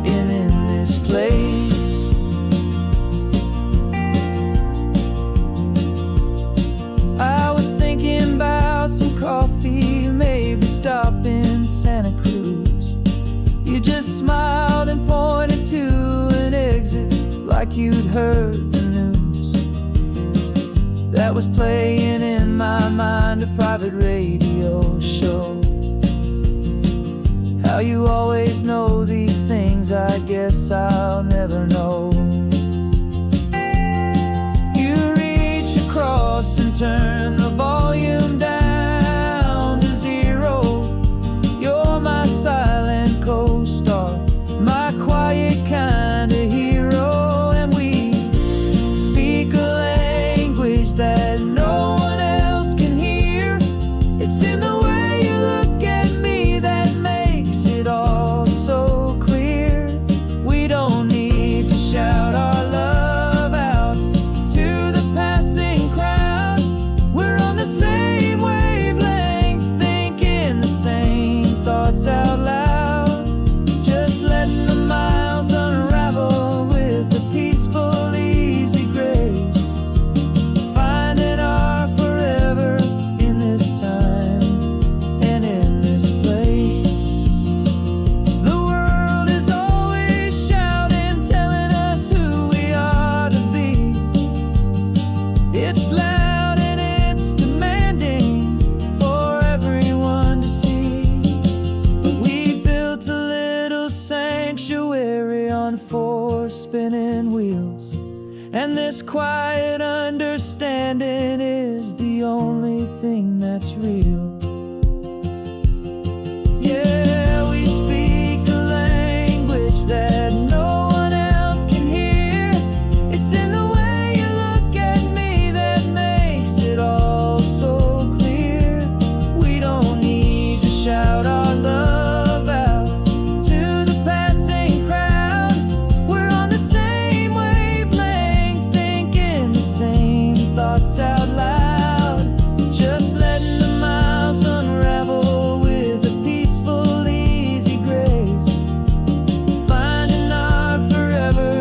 and in this place. I was thinking about some coffee, maybe stop in Santa Cruz. You just smiled and pointed to an exit like you'd heard the news. That was playing in my mind, a private radio show. How you always know these things, I guess I'll never know. You reach across and turn the volume down to 0. You're my silent co-star, my quiet kind of hero. And we speak a language that no one else can hear. It's in the way you look at me that makes it all so clear. We don't need to shout our love out to the passing crowd. We're on the same wavelength, thinking the same thoughts out loud. Just letting the miles unravel with a peaceful, easy grace. Finding our forever in this time and in this place. The world is always shouting, telling us who we are to be. It's loud and it's demanding for everyone to see. But we built a little sanctuary on 4 spinning wheels, and this quiet understanding is the only thing that's real. Yeah, we speak a language that no one else can hear. It's in the way you look at me that makes it all so clear. We don't need to shout our love out to the passing crowd. We're on the same wavelength, thinking the same thoughts out loud. Just letting the miles unravel with a peaceful, easy grace. Finding our forever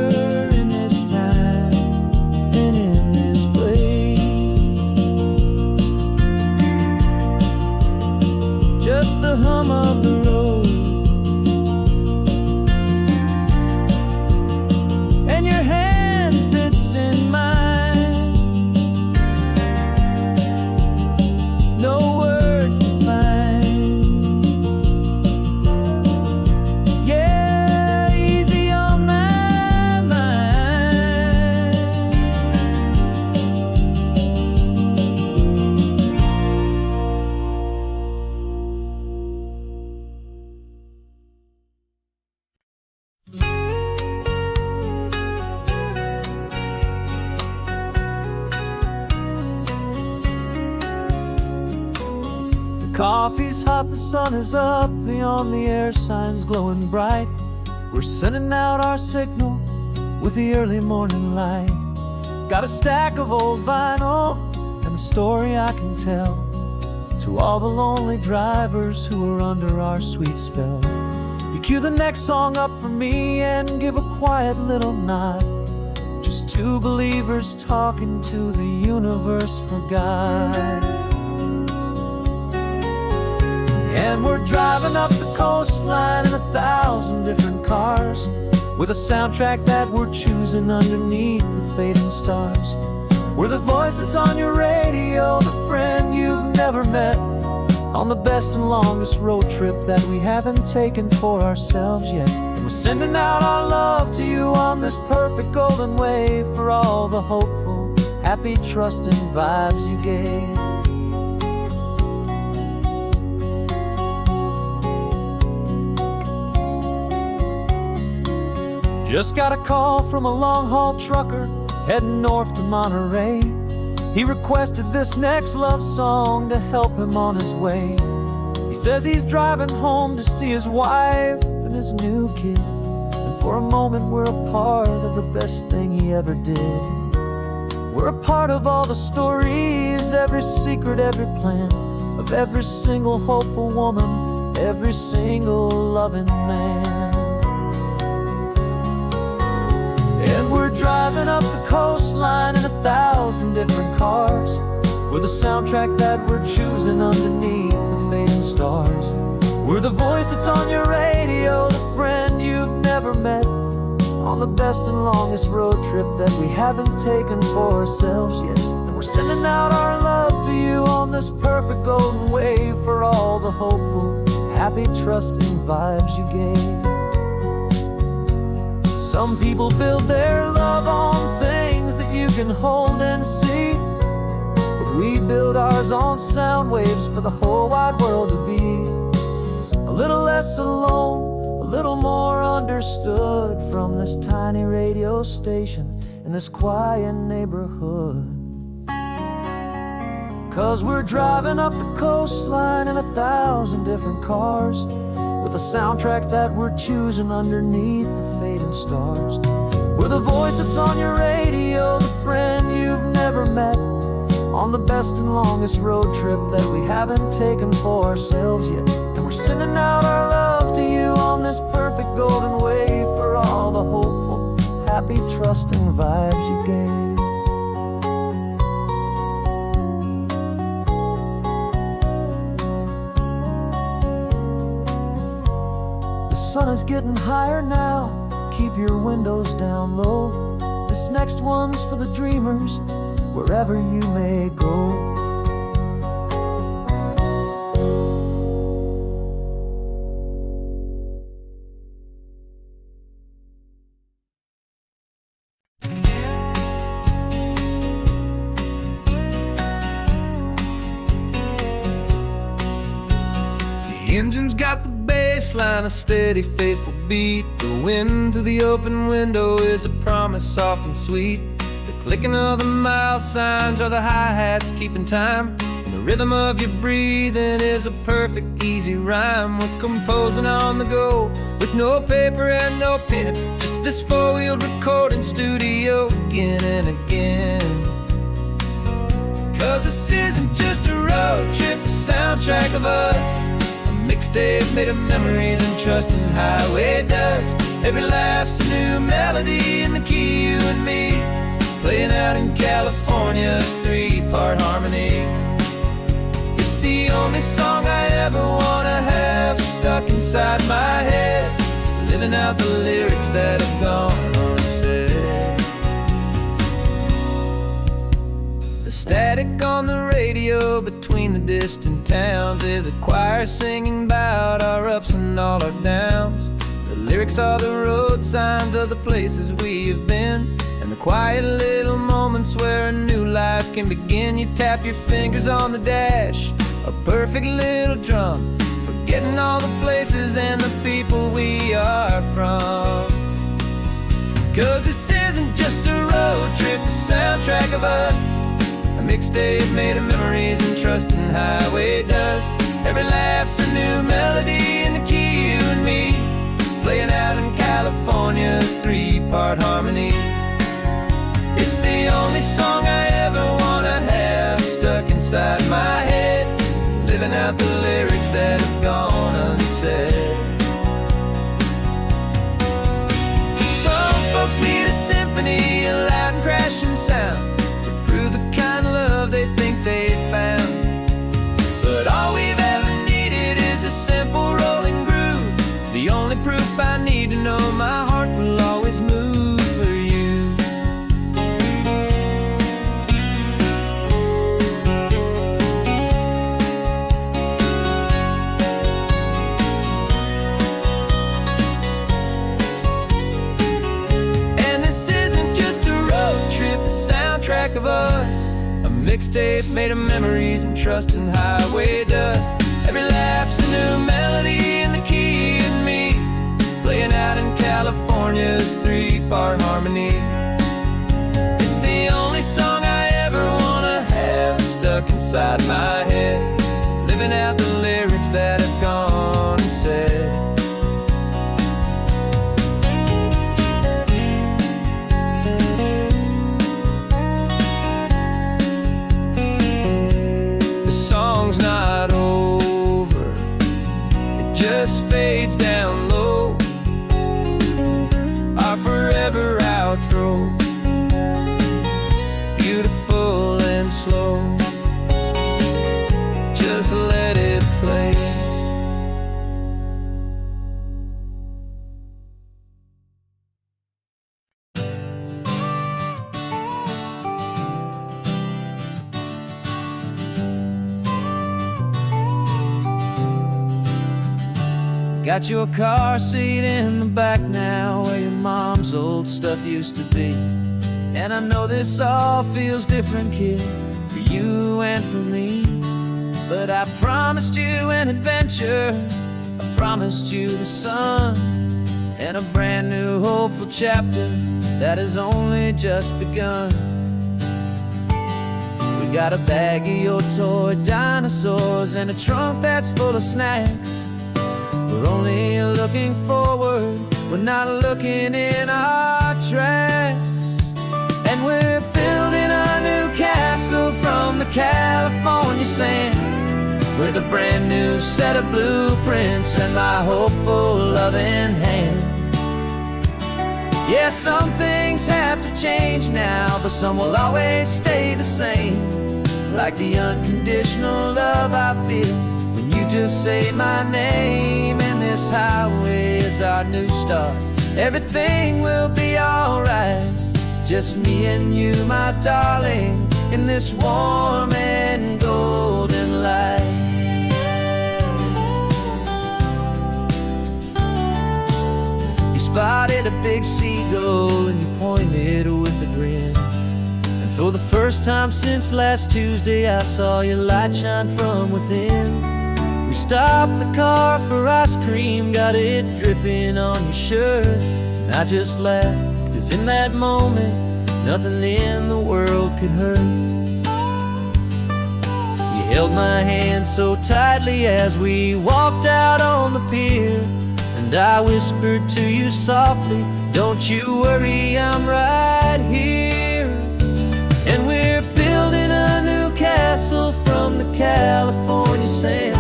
in this time and in this place. Just the hum of the road and your hand fits in mine. No words to find. Yeah, easy on my mind. Coffee's hot, the sun is up, the on-the-air sign's glowing bright. We're sending out our signal with the early morning light. Got a stack of old vinyl and a story I can tell to all the lonely drivers who are under our sweet spell. You cue the next song up for me and give a quiet little nod. Just two believers talking to the universe for God. And we're driving up the coastline in 1,000 different cars, with a soundtrack that we're choosing underneath the fading stars. We're the voice that's on your radio, the friend you've never met, on the best and longest road trip that we haven't taken for ourselves yet. And we're sending out our love to you on this perfect golden wave, for all the hopeful, happy, trusting vibes you gave. Just got a call from a long-haul trucker heading north to Monterey. He requested this next love song to help him on his way. He says he's driving home to see his wife and his new kid, and for a moment we're a part of the best thing he ever did. We're a part of all the stories, every secret, every plan, of every single hopeful woman, every single loving man. And we're driving up the coastline in 1,000 different cars, with a soundtrack that we're choosing underneath the fading stars. We're the voice that's on your radio, the friend you've never met, on the best and longest road trip that we haven't taken for ourselves yet. And we're sending out our love to you on this perfect golden wave, for all the hopeful, happy, trusting vibes you gave. Some people build their love on things that you can hold and see, but we build ours on sound waves for the whole wide world to be a little less alone, a little more understood, from this tiny radio station in this quiet neighborhood. 'Cause we're driving up the coastline in 1,000 different cars, with a soundtrack that we're choosing underneath the fading stars. We're the voice that's on your radio, the friend you've never met, on the best and longest road trip that we haven't taken for ourselves yet. And we're sending out our love to you on this perfect golden wave, for all the hopeful, happy, trusting vibes you gave. The sun is getting higher now, keep your windows down low. This next one's for the dreamers, wherever you may go. The engine's got the baseline, a steady, faithful beat. The wind through the open window is a promise soft and sweet. The clicking of the mile signs are the hi-hats keeping time, and the rhythm of your breathing is a perfect, easy rhyme. We're composing on the go, with no paper and no pen, just this four-wheeled recording studio again and again. 'Cause this isn't just a road trip, the soundtrack of us, mixtape made of memories and trust in highway dust. Every laugh's a new melody in the key, you and me, playing out in California's three-part harmony. It's the only song I ever wanna have stuck inside my head, living out the lyrics that have gone unsaid. The static on the radio between the distant towns is a choir singing about our ups and all our downs. The lyrics are the road signs of the places we have been, and the quiet little moments where a new life can begin. You tap your fingers on the dash, a perfect little drum, forgetting all the places and the people we are from. 'Cause this isn't just a road trip, the soundtrack of us, a mixtape made of memories and trust in highway dust. Every laugh's a new melody in the key, you and me, playing out in California's three-part harmony. It's the only song I ever wanna have stuck inside my head, living out the lyrics that have gone unsaid. mixtape made of memories and trust in highway dust. Every laugh's a new melody in the key and me, playing out in California's 3-part harmony. It's the only song I ever wanna have stuck inside my head, living out the lyrics that have gone and said. The song's not over, it just fades down low, our forever outro, beautiful and slow. Just let it play. Got your car seat in the back now, where your mom's old stuff used to be. And I know this all feels different, kid, for you and for me. But I promised you an adventure, I promised you the sun, and a brand new hopeful chapter that has only just begun. We got a bag of your toy dinosaurs and a trunk that's full of snacks. We're only looking forward, we're not looking in our tracks. And we're building a new castle from the California sand, with a brand new set of blueprints and my hopeful loving hand. Yeah, some things have to change now, but some will always stay the same, like the unconditional love I feel when you just say my name. And this highway is our new start, everything will be alright. Just me and you, my darling, in this warm and golden light. You spotted a big seagull and you pointed with a grin. And for the first time since last Tuesday, I saw your light shine from within. We stopped the car for ice cream, got it dripping on your shirt. And I just laughed, 'cause in that moment, nothing in the world could hurt. You held my hand so tightly as we walked out on the pier, and I whispered to you softly, don't you worry, I'm right here. And we're building a new castle from the California sand,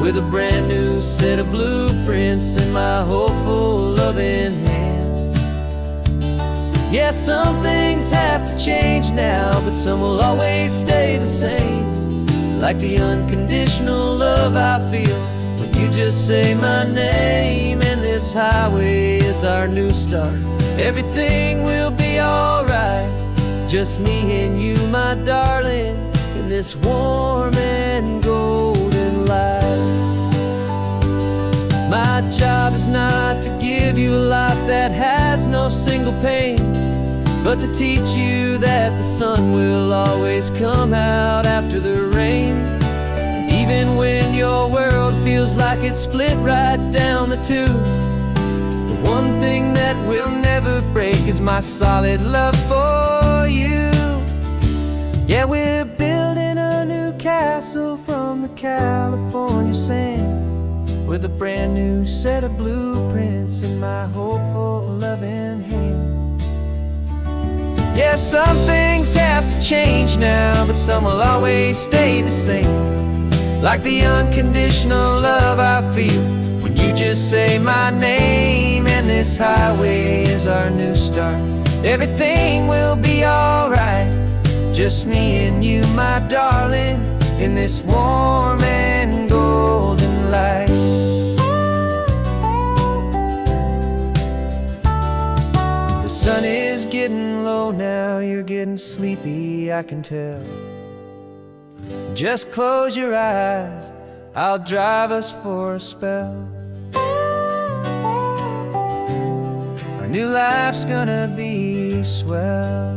with a brand new set of blueprints in my hopeful loving hand. Yeah, some things have to change now, but some will always stay the same, like the unconditional love I feel when you just say my name. And this highway is our new start, everything will be alright. Just me and you, my darling, in this warm and golden light. My job is not to give you a life that has no single pain, but to teach you that the sun will always come out after the rain. Even when your world feels like it's split right down the two, the one thing that will never break is my solid love for you. Yeah, we're building a new castle from the California sand, with a brand new set of blueprints in my hopeful loving hand. Yeah, some things have to change now, but some will always stay the same, like the unconditional love I feel when you just say my name. And this highway is our new start, everything will be alright. Just me and you, my darling, in this warm and golden light. The sun is getting low now, you're getting sleepy, I can tell. Just close your eyes, I'll drive us for a spell. Our new life's gonna be swell.